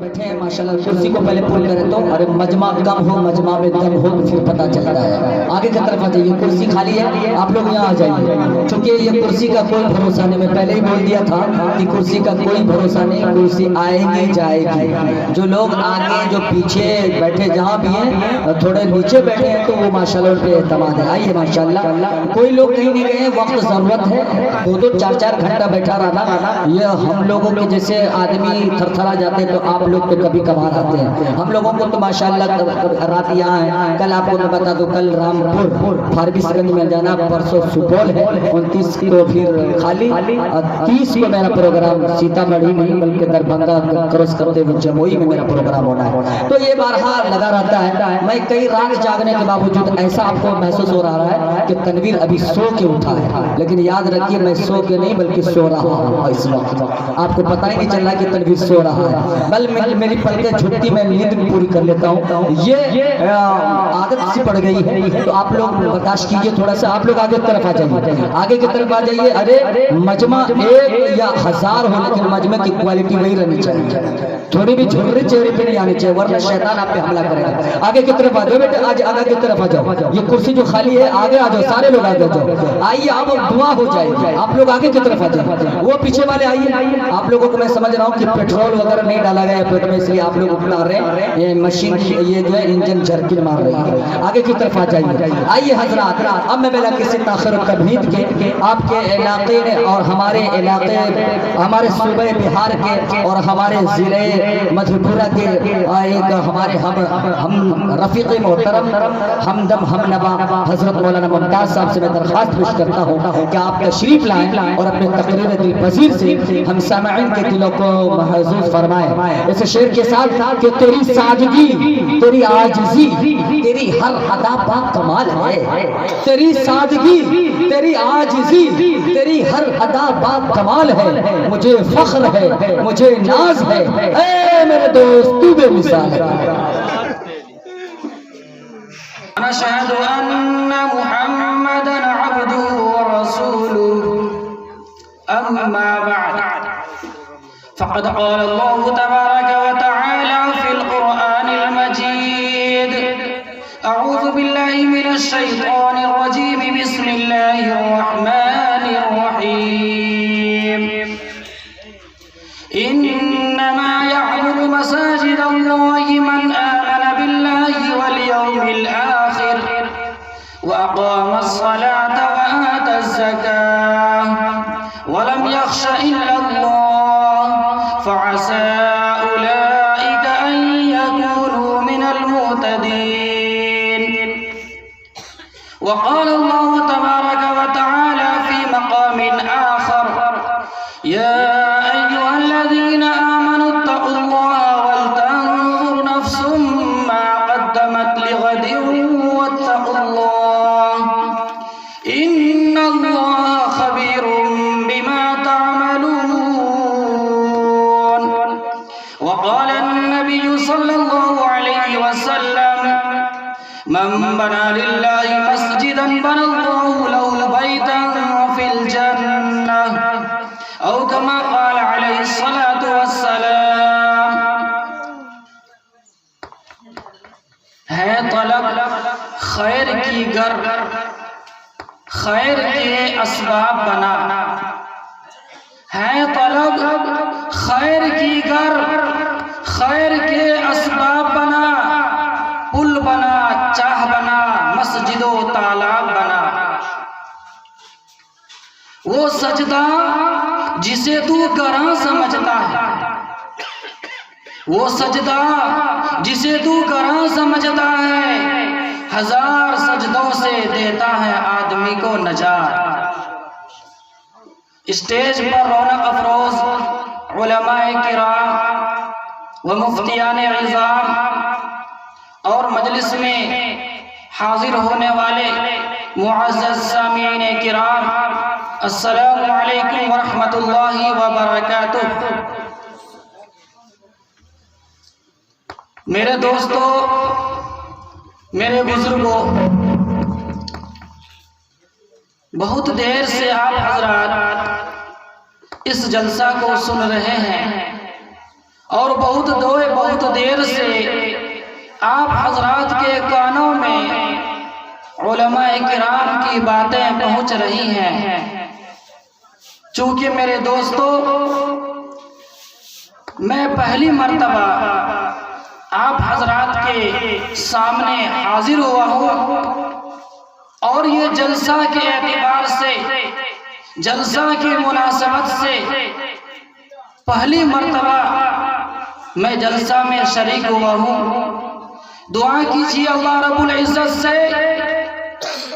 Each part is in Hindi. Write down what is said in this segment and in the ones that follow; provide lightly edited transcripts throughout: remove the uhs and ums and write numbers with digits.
बैठे हैं माशाल्लाह। कुर्सी को पहले पुल करें तो अरे मजमा कम हो, मजमा में दम हो तो फिर पता चलता है। आगे की तरफ आ जाइए, कुर्सी खाली है, आप लोग यहाँ आ जाइए, क्योंकि ये कुर्सी का कोई भरोसा नहीं। मैं पहले ही बोल दिया था कि कुर्सी का कोई भरोसा नहीं, कुर्सी आएगी जाएगी। जो लोग आगे जो पीछे बैठे जहाँ भी हैं, थोड़े नीचे बैठे हैं तो वो माशाल्लाह उन पे एतमाद है। आइए माशाल्लाह, कोई लोग कहीं नहीं गए, वक्त जरूरत है, 2-2 4-4 घंटा बैठा रहना ये हम लोगों के जैसे आदमी थरथरा जाते हैं तो आप लोग तो कभी कभार आते हैं। हम लोगों को तो माशाल्लाह रात यहाँ है। कल आपको मैं बता दूं, कल रामपुर फारबिसगंज में जाना, परसों सुपौल है, 29 को फिर खाली, 30 को मेरा प्रोग्राम सीतामढ़ी नहीं बल्कि दरभंगा क्रॉस करते हुए जमुई में मेरा प्रोग्राम होना है। तो ये बारहा लगा रहता है। मैं कई रात जागने के बावजूद ऐसा आपको महसूस हो रहा है कि तनवीर अभी सो के उठा है, लेकिन याद रखिए मैं सो के नहीं बल्कि सो रहा हूँ। इस वक्त आपको पता ही नहीं चल रहा कि तनवीर सो रहा है, बल मेरी पलकें झुकती मैं नींद पूरी कर लेता हूँ। ये आदत सी पड़ गई है, तो आप लोग बर्दाश्त कीजिए थोड़ा सा। आप लोग आगे की तरफ आ जाइए, आगे की तरफ आ जाइए। अरे मजमा 1 या 1000 हो, लेकिन मजमे की क्वालिटी वही रहनी चाहिए। थोड़ी भी झुर्री चेहरे पे नहीं आनी चाहिए, वरना शैतान आप पे हमला करेगा। आगे की तरफ आ जाओ बेटे, आज आगे की तरफ आ जाओ। ये कुर्सी जो खाली है आगे आ जाओ, सारे लोग आगे जाओ। आइए, आप दुआ हो जाएगी। आप लोग आगे की तरफ आ जाओ, वो पीछे वाले आइए। आप लोगों को मैं समझ रहा हूँ कि पेट्रोल वगैरह नहीं डाला गया पेट में, इसलिए आप लोग उठा रहे हैं। ये मशीन ये जो है इंजन झरकिन मार रही है। आगे की तरफ आ जाइए। आइए हजरात, अब मैं बिला किसी ताखिर तबहीद के आपके इलाके ने और हमारे इलाके, हमारे सूबे बिहार के और हमारे जिले मधेपुरा के एक हमारे हम रफीक मोहतरम हमदम हमनवा हजरत मौलाना मुमताज साहब से मैं दरख्वास्त पेश करता हूँ कि आप तशरीफ लाएं और अपने तकरीर दिल पजीर से हम सामईन के दिलों को महजूज फरमाएं। इस शेर के साथ कि तेरी सादगी, तेरी आजिज़ी, तेरी हर अदा पा कमाल है। तेरी सादगी, तेरी आजिज़ी, तेरी हर अदा बा कमाल है। मुझे फख्र है, मुझे नाज है, ऐ मेरे दोस्त तू बेमिसाल है। अशहदु अन्ना मुहम्मदन अब्दुहु व रसूलुहु, अम्मा बअद, फ़क़द क़ाल अल्लाहु तबारक व तआला फ़िल क़ुरआनिल मजीद, अऊज़ु बिल्लाहि मिनश शैतानिर रजीम, बिस्मिल्लाहिर रहमानिर रहीम। इन्नमा यअमुरु मसाजिदल्लाहि मन आमन बिल्लाहि वल यौमिल आखिर व अक़ामस सलाता व आतज़ ज़काह व लम यख़्श इल्लल्लाह फ़असा उलाइका अन यकूनु मिनल मुहतदीन। व क़ाल अल्लाहु तबारक व तआला फ़ी मक़ामिन आख़र, या अय्युहल्लज़ीना आमनु इत्तक़ुल्लाहा वल तंज़ुर नफ़्सुम मा क़द्दमत लिग़दिन वत्तक़ुल्लाह, इन्नल्लाहा ख़बीरुम बिमा तअमलून। व क़ाल अन्नबिय्यु सल्लल्लाहु अलैहि वसल्लम, मन बना लिल्लाहि मस्जिदन बनल्लाहु लहु बैतन फ़िल जन्नह, औ कमा क़ाल अलैहिस्सलातु वस्सलाम। है तलब खैर की गर, खैर के असबाब बना, है तलब खैर की गर, खैर के असबाब बना, पुल बना, चाह बना, मस्जिदो तालाब बना। वो सजदा जिसे तू गरां समझता है, वो सजदा जिसे तू गरां समझता है, 1000 सजदों से देता है आदमी को नजात। स्टेज पर रौनक अफरोज उलमाए किराम व मुफ्तियान इज़ाम और मजलिस में हाजिर होने वाले मुअज़्ज़ज़ सामीईन किराम, अस्सलामु अलैकुम व रहमतुल्लाहि व बरकातुहू। मेरे दोस्तों, मेरे बुजुर्गों, बहुत देर से आप हजरात इस जलसा को सुन रहे हैं और बहुत देर से आप हजरात के कानों में उलमाए किराम की बातें पहुंच रही हैं। चूंकि मेरे दोस्तों, मैं पहली मर्तबा आप हजरात के सामने हाजिर हुआ हूँ और ये जलसा के एतबार से, जलसा की मुनासबत से पहली मर्तबा मैं जलसा में शरीक हुआ हूँ। दुआ कीजिए अल्लाह रब्बुल इज़्ज़त से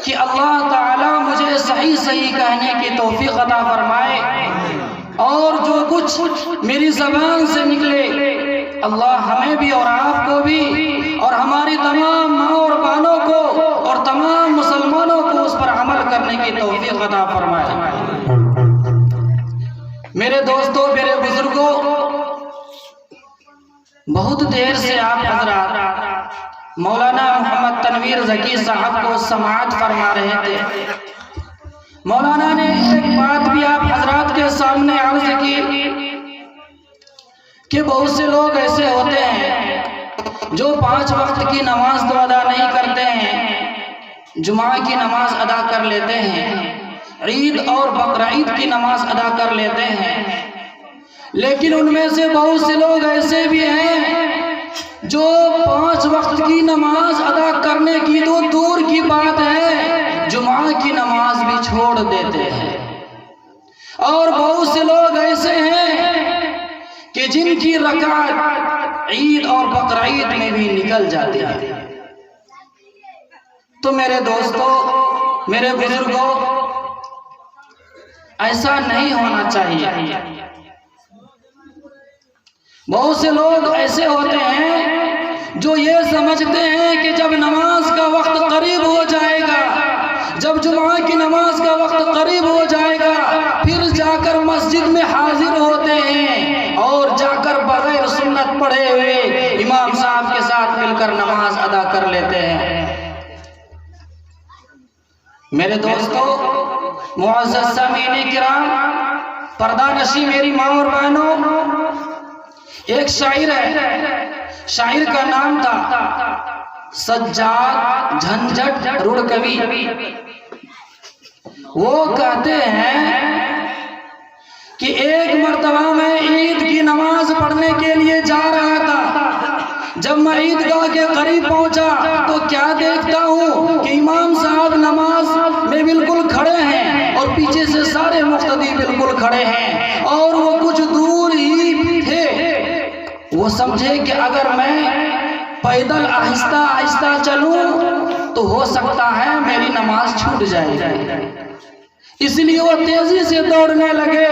कि अल्लाह ताला मुझे सही सही कहने की तौफीक अता फरमाए और जो कुछ मेरी ज़बान से निकले अल्लाह हमें भी और आपको भी और हमारी तमाम माँ और बहनों को और तमाम मुसलमानों को उस पर अमल करने की तौफीक अता फरमाए। मेरे दोस्तों, मेरे बुजुर्गों, बहुत देर से आप हजरात मौलाना मोहम्मद तनवीर ज़की साहब को समाअत फरमा रहे थे। मौलाना ने एक बात भी आप हजरात के सामने अर्ज की कि बहुत से लोग ऐसे होते हैं जो 5 वक्त की नमाज तो अदा नहीं करते हैं, जुमा की नमाज अदा कर लेते हैं, ईद और बकरा ईद की नमाज अदा कर लेते हैं, लेकिन उनमें से बहुत से लोग ऐसे भी हैं जो 5 वक्त की नमाज अदा करने की तो दूर की बात है, जुमा की नमाज भी छोड़ देते हैं। और बहुत से लोग ऐसे हैं कि जिनकी रकात ईद और बकरा ईद में भी निकल जाती है। तो मेरे दोस्तों, मेरे बुजुर्गों, ऐसा नहीं होना चाहिए। बहुत से लोग ऐसे होते हैं जो ये समझते हैं कि जब नमाज का वक्त करीब हो जाएगा, जब जुमा की नमाज का वक्त करीब हो जाएगा, फिर जाकर मस्जिद में हाजिर होते हैं और जाकर बगैर सुन्नत पढ़े हुए इमाम साहब के साथ मिलकर नमाज अदा कर लेते हैं। मेरे दोस्तों, मुअज़्ज़ज़ सामीन किराम, पर्दा नशी मेरी माँ और बहनों, एक शायर है, शायर का नाम था सज्जाद झंझट रुड़कवी। वो कहते हैं कि एक मर्तबा मैं ईद की नमाज पढ़ने के लिए जा रहा था। जब मैं ईदगाह के करीब पहुंचा तो क्या देखता हूँ कि इमाम साहब नमाज में बिल्कुल खड़े हैं और पीछे से सारे मुक्तदी बिल्कुल खड़े हैं और वो कुछ दूर ही थे। वो समझे कि अगर मैं पैदल आहिस्ता आहिस्ता चलूं तो हो सकता है मेरी नमाज छूट जाएगी, इसलिए वो तेजी से दौड़ने लगे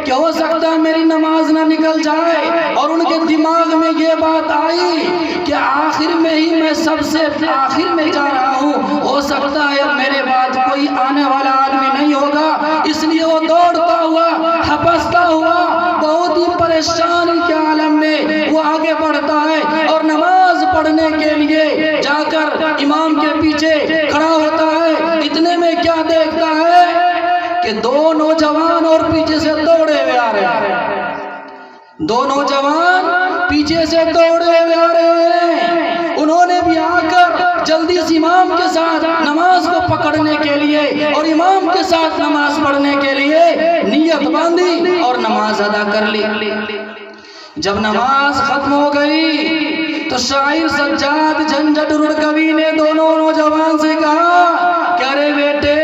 कि हो सकता है मेरी नमाज ना निकल जाए। और उनके दिमाग में ये बात आई कि आखिर में ही मैं सबसे आखिर में जा रहा हूँ, हो सकता है अब मेरे बाद कोई आने वाला आदमी नहीं होगा। इसलिए वो दौड़ता हुआ, हपसता हुआ, बहुत ही परेशानी के आलम में वो आगे बढ़ता है और नमाज पढ़ने के लिए जाकर इमाम के पीछे खड़ा होता है। इतने में क्या देखता है कि 2 नौजवान और पीछे से दौड़े हुए आ रहे हैं। 2 नौजवान पीछे से दौड़े हुए आ रहे हैं। उन्होंने भी आकर जल्दी से इमाम के साथ नमाज को पकड़ने के लिए और इमाम के साथ नमाज पढ़ने के लिए नियत बांधी और नमाज अदा कर ली। जब नमाज खत्म हो गई तो शायर सज्जाद झंझट रुड़कवी ने दोनों नौजवान से कहा कि अरे बेटे,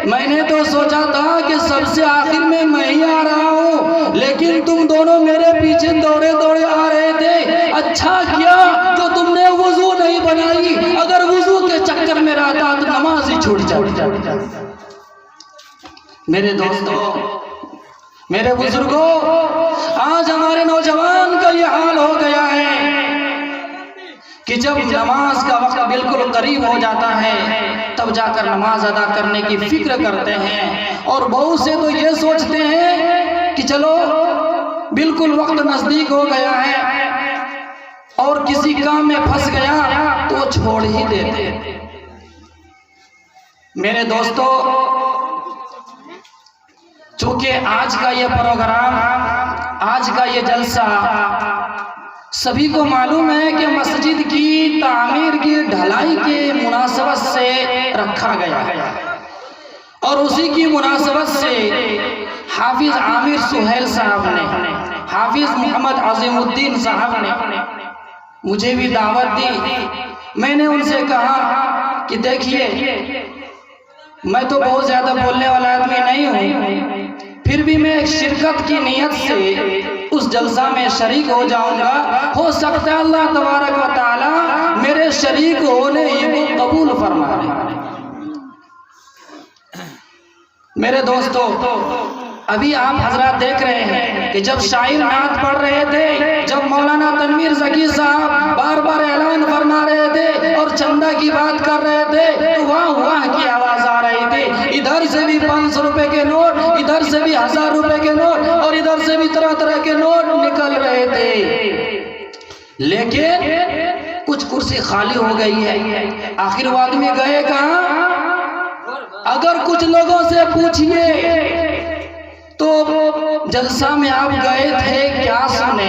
मैंने तो सोचा था कि सबसे आखिर में मैं ही आ रहा हूँ, लेकिन तुम दोनों मेरे पीछे दौड़े दौड़े आ रहे थे। अच्छा किया जो तुमने वुजू नहीं बनाई, अगर वुजू के चक्कर में रहता तो नमाज ही छूट जाती। मेरे दोस्तों, मेरे बुजुर्गों, आज हमारे नौजवान का ये हाल हो गया है कि जब नमाज का वक्त बिल्कुल करीब हो जाता है तब जाकर नमाज अदा करने की फिक्र करते हैं। और बहुत से तो ये सोचते हैं कि चलो बिल्कुल वक्त नजदीक हो गया है और किसी काम में फंस गया तो छोड़ ही देते। मेरे दोस्तों, चूंकि आज का ये प्रोग्राम आज का ये जलसा सभी को मालूम है कि मस्जिद की तामीर की ढलाई के मुनासबत से रखा गया है और उसी की मुनासबत से हाफिज आमिर सुहेल साहब ने, हाफिज मोहम्मद अजीमुद्दीन साहब ने मुझे भी दावत दी। मैंने उनसे कहा कि देखिए, मैं तो बहुत ज़्यादा बोलने वाला आदमी नहीं हूँ, फिर भी मैं एक शिरकत की नीयत से उस जलसा में शरीक हो जाऊंगा। हो सकता है अल्लाह तबारक व तआला मेरे शरीक होने ही को कबूल फरमा ले। मेरे दोस्तों, अभी आप हजरात देख रहे हैं कि जब शायर नात पढ़ रहे थे, जब मौलाना तनवीर ज़की साहब बार बार ऐलान फरमा रहे थे और चंदा की बात कर रहे थे, तो वाह वाह की आवाज आ रही थी। इधर से भी 500 रुपए के नोट, इधर से भी 1000 रुपए के नोट और इधर से भी तरह तरह के नोट निकल रहे थे। लेकिन कुछ कुर्सी खाली हो गई है। आखिर वो आदमी गए कहाँ? अगर कुछ लोगों से पूछिए तो जलसा में आप गए थे, क्या सुने,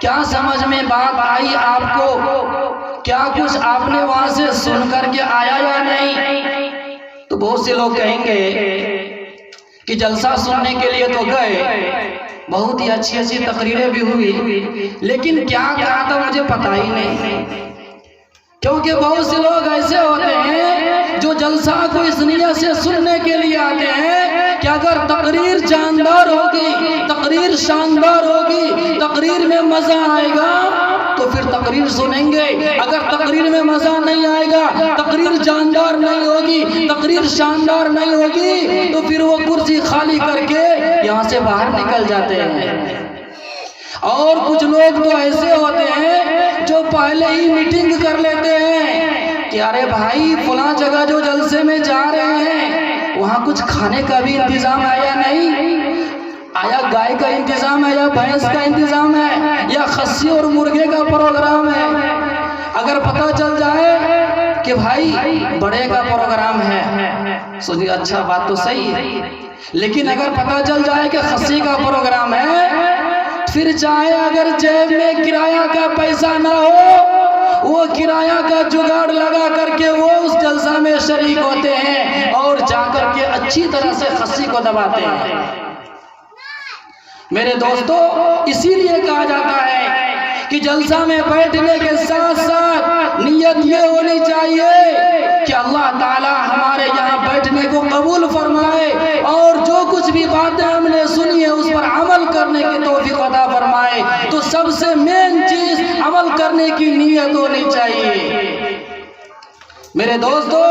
क्या समझ में बात आई आपको, क्या कुछ आपने वहां से सुन करके आया या नहीं? तो बहुत से लोग कहेंगे कि जलसा सुनने के लिए तो गए, बहुत ही अच्छी अच्छी तकरीरें भी हुई, लेकिन क्या कहा था मुझे पता ही नहीं। क्योंकि बहुत से लोग ऐसे होते हैं जो जलसा को इस नियत से सुनने के लिए आते हैं कि अगर तकरीर जानदार होगी, तकरीर शानदार होगी, तकरीर में मजा आएगा तो फिर तकरीर सुनेंगे। अगर तकरीर में मजा नहीं आएगा, तकरीर जानदार नहीं होगी, तकरीर शानदार नहीं होगी, तो फिर वो कुर्सी खाली करके यहाँ से बाहर निकल जाते हैं। और कुछ लोग तो ऐसे होते हैं जो पहले ही मीटिंग कर लेते हैं कि अरे भाई फलां जगह जो जलसे में जा रहे हैं वहाँ कुछ खाने का भी इंतजाम है या नहीं, आया गाय का इंतजाम है या भैंस का इंतजाम है या खस्सी और मुर्गे का प्रोग्राम है। अगर पता चल जाए कि भाई बड़े का प्रोग्राम है, सोचिए अच्छा बात तो सही है, लेकिन अगर पता चल जाए कि खस्सी का प्रोग्राम है, फिर चाहे अगर जेब में किराया का पैसा ना हो, वो किराया का जुगाड़ लगा करके वो उस जलसा में शरीक होते हैं और जाकर के अच्छी तरह से खस्सी को दबाते हैं। मेरे दोस्तों, इसीलिए कहा जाता है कि जलसा में बैठने के साथ साथ नियत ये होनी चाहिए कि अल्लाह ताला हमारे यहाँ बैठने को कबूल फरमाए और जो कुछ भी बातें हमने सुनी है उस पर अमल करने की तौफीक अता फरमाए। तो सबसे मेन चीज अमल करने की नियत होनी चाहिए। मेरे दोस्तों,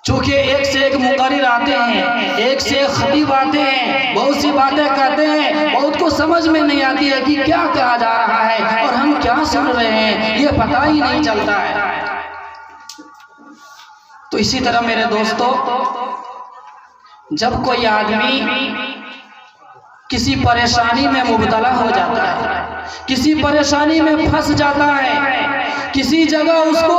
चूंकि एक से एक मुकर्रिर आते हैं, एक से एक खतीब आते हैं, बहुत सी बातें कहते हैं, बहुत को समझ में नहीं आती है कि क्या कहा जा रहा है और हम क्या सुन रहे हैं, ये पता ही नहीं चलता है। तो इसी तरह मेरे दोस्तों, जब कोई आदमी किसी परेशानी में मुब्तला हो जाता है, किसी परेशानी में फंस जाता है, किसी जगह उसको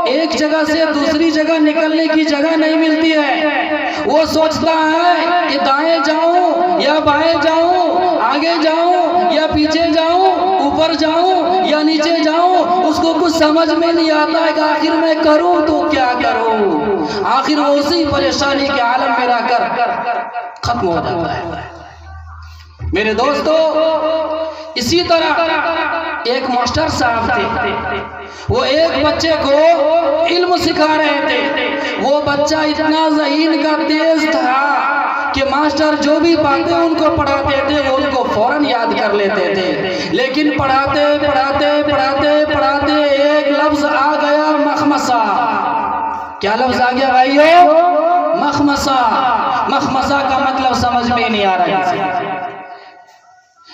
एक जगह से दूसरी जगह निकलने की जगह नहीं मिलती है, वो सोचता है कि दाएं जाऊं या बाएं जाऊं, आगे जाऊं या पीछे जाऊं, ऊपर जाऊं या नीचे जाऊं, उसको कुछ समझ में नहीं आता है कि आखिर मैं करूं तो क्या करूं। आखिर वो उसी परेशानी के आलम में रहकर खत्म हो जाता है। मेरे दोस्तों, इसी तरह एक मास्टर साहब थे, वो एक बच्चे को इल्म सिखा रहे थे। वो बच्चा इतना ज़हीन का तेज था कि मास्टर जो भी बातें उनको पढ़ाते थे वो उनको फौरन याद कर लेते थे। लेकिन पढ़ाते पढ़ाते पढ़ाते पढ़ाते एक लफ्ज आ गया, मखमसा। क्या लफ्ज आ गया भाइयों? मखमसा। मखमसा का मतलब समझ में नहीं आ रहा है।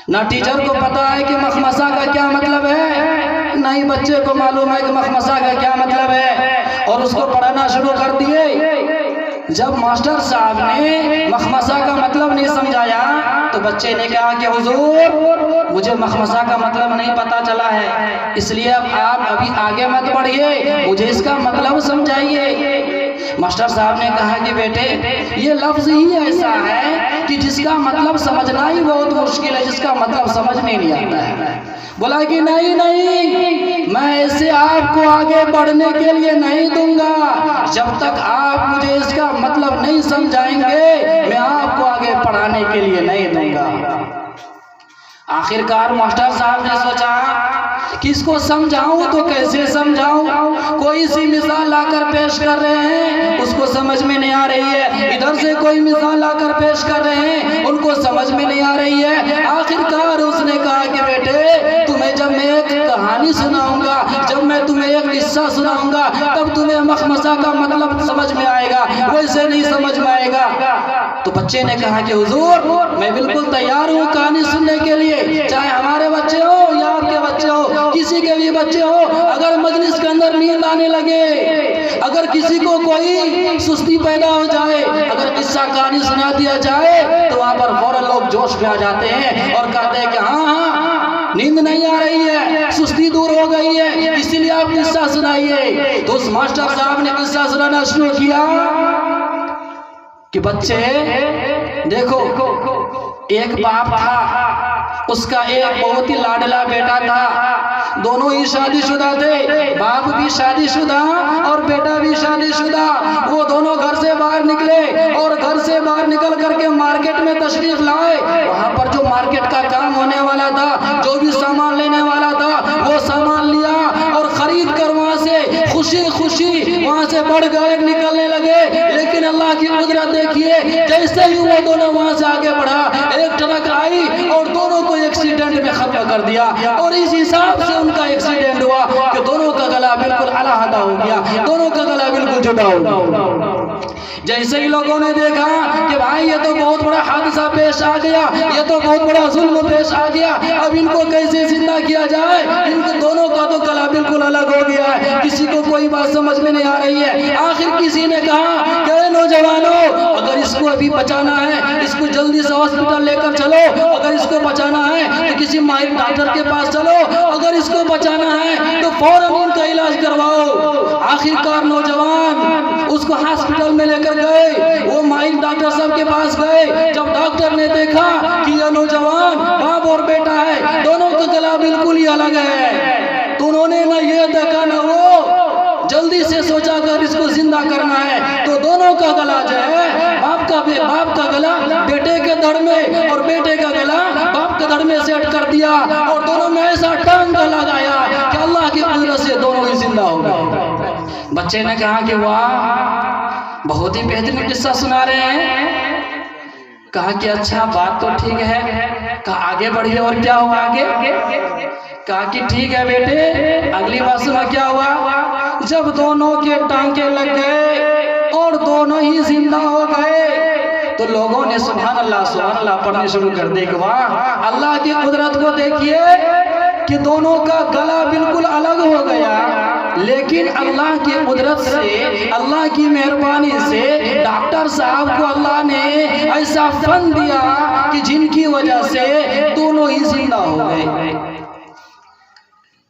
ना टीचर को पता है कि मखमसा का क्या मतलब है, ना ही बच्चे को मालूम है कि मखमसा का क्या मतलब है, और उसको पढ़ाना शुरू कर दिए। जब मास्टर साहब ने मखमसा का मतलब नहीं समझाया तो बच्चे ने कहा कि हुजूर मुझे मखमसा का मतलब नहीं पता चला है, इसलिए अब आप अभी आगे मत बढ़िए, मुझे इसका मतलब समझाइए। मास्टर साहब ने कहा कि बेटे ये लफ्ज ही ऐसा है कि जिसका मतलब समझना ही बहुत मुश्किल है, जिसका मतलब समझ में नहीं आता है। बोला कि नहीं नहीं, मैं ऐसे आपको आगे बढ़ने के लिए नहीं दूंगा, जब तक आप मुझे इसका मतलब नहीं समझाएंगे मैं आपको आगे पढ़ाने के लिए नहीं दूंगा। आखिरकार मास्टर साहब ने सोचा कि इसको समझाऊं तो कैसे समझाऊं, कोई सी मिसाल लाकर पेश कर रहे हैं उसको समझ में नहीं आ रही है, इधर से कोई मिसाल लाकर पेश कर रहे हैं उनको समझ में नहीं आ रही है। आखिरकार उसने कहा कि बेटे तुम्हें जब मैं एक कहानी सुनाऊंगा, जब मैं तुम्हें एक किस्सा सुनाऊंगा तब तुम्हें मखमसा का मतलब समझ में आएगा, वैसे नहीं समझ में आएगा। तो बच्चे ने कहा कि हुजूर मैं बिल्कुल तैयार हूँ कहानी सुनने के लिए, चाहे हमारे बच्चे हो या आपके बच्चे हो, किसी के भी बच्चे हो, अगर मजलिस के अंदर नींद आने लगे, अगर किसी को कोई सुस्ती पैदा हो जाए, अगर किस्सा कहानी सुना दिया जाए तो वहां पर फौरन लोग जोश में आ जाते हैं और कहते हैं कि हाँ नींद नहीं आ रही है, सुस्ती दूर हो गई है, इसीलिए आप किस्सा सुनाइए। तो उस मास्टर साहब ने किस्सा सुनाना शुरू किया कि बच्चे देखो, एक बाप था, उसका एक बहुत ही लाडला बेटा था, दोनों ही शादीशुदा थे, बाप भी शादीशुदा और बेटा भी शादीशुदा। वो दोनों घर से बाहर निकले और घर से बाहर निकल करके मार्केट में तशरीफ लाए। वहां पर जो मार्केट का काम होने वाला था, जो भी सामान लेने वाला था वो सामान लिया और खरीद कर वहां से खुशी खुशी वहां से बढ़ गए, निकलने लगे। लेकिन अल्लाह की कुदरत देखिए, जैसे ही वो दोनों वहां से आगे बढ़ा, एक ट्रक आई और दोनों को एक्सीडेंट में खत्म कर दिया। और इस हिसाब से उनका एक्सीडेंट हुआ कि दोनों का गला बिल्कुल अलहदा हो गया, दोनों का गला बिल्कुल जुदा हो गया। जैसे ही लोगों ने देखा कि भाई ये तो बहुत बड़ा हादसा पेश आ गया, ये तो बहुत बड़ा जुल्म पेश आ गया, अब इनको कैसे जिंदा किया जाए, इनको दोनों का तो गला बिल्कुल अलग हो गया है, किसी को कोई बात समझ में नहीं आ रही है। आखिर किसी ने कहा कि नौजवानों, अगर इसको अभी बचाना है, इसको जल्दी से हॉस्पिटल लेकर चलो, अगर इसको बचाना है तो किसी माहिर डॉक्टर के पास चलो, अगर इसको बचाना है तो फौरन इनका इलाज करवाओ। आखिरकार नौजवान उसको हॉस्पिटल में लेकर गए, वो माहिर डॉक्टर साहब के पास गए। जब डॉक्टर ने देखा कि यह नौजवान बाप और बेटा है, दोनों का गला बिल्कुल ही अलग है, तो उन्होंने ना ये देखा ना वो, जल्दी से सोचा कर इसको जिंदा करना है। तो दोनों का गला जो है, बाप का गला बेटे के धड़ में और बेटे का गला बाप के धड़ में सेट कर दिया और दोनों में ऐसा टांगा लगाया कि अल्लाह की कुदरत से दोनों ही जिंदा हो गए। बच्चे ने कहा कि वाह, बहुत ही बेहतरीन किस्सा सुना रहे हैं। कहा कि अच्छा बात तो ठीक है, कहा आगे बढ़िए और क्या हुआ आगे। कहा कि ठीक है बेटे, अगली बात सुना क्या हुआ। जब दोनों के टांके लग गए और दोनों ही जिंदा हो गए तो लोगों ने सुभान अल्लाह पढ़ने शुरू कर दे। वाह, अल्लाह की कुदरत को देखिए कि दोनों का गला बिल्कुल अलग हो गया, लेकिन अल्लाह की कुदरत से, अल्लाह की मेहरबानी से डॉक्टर साहब को अल्लाह ने ऐसा फन दिया कि जिनकी वजह से दोनों ही जिंदा हो गए।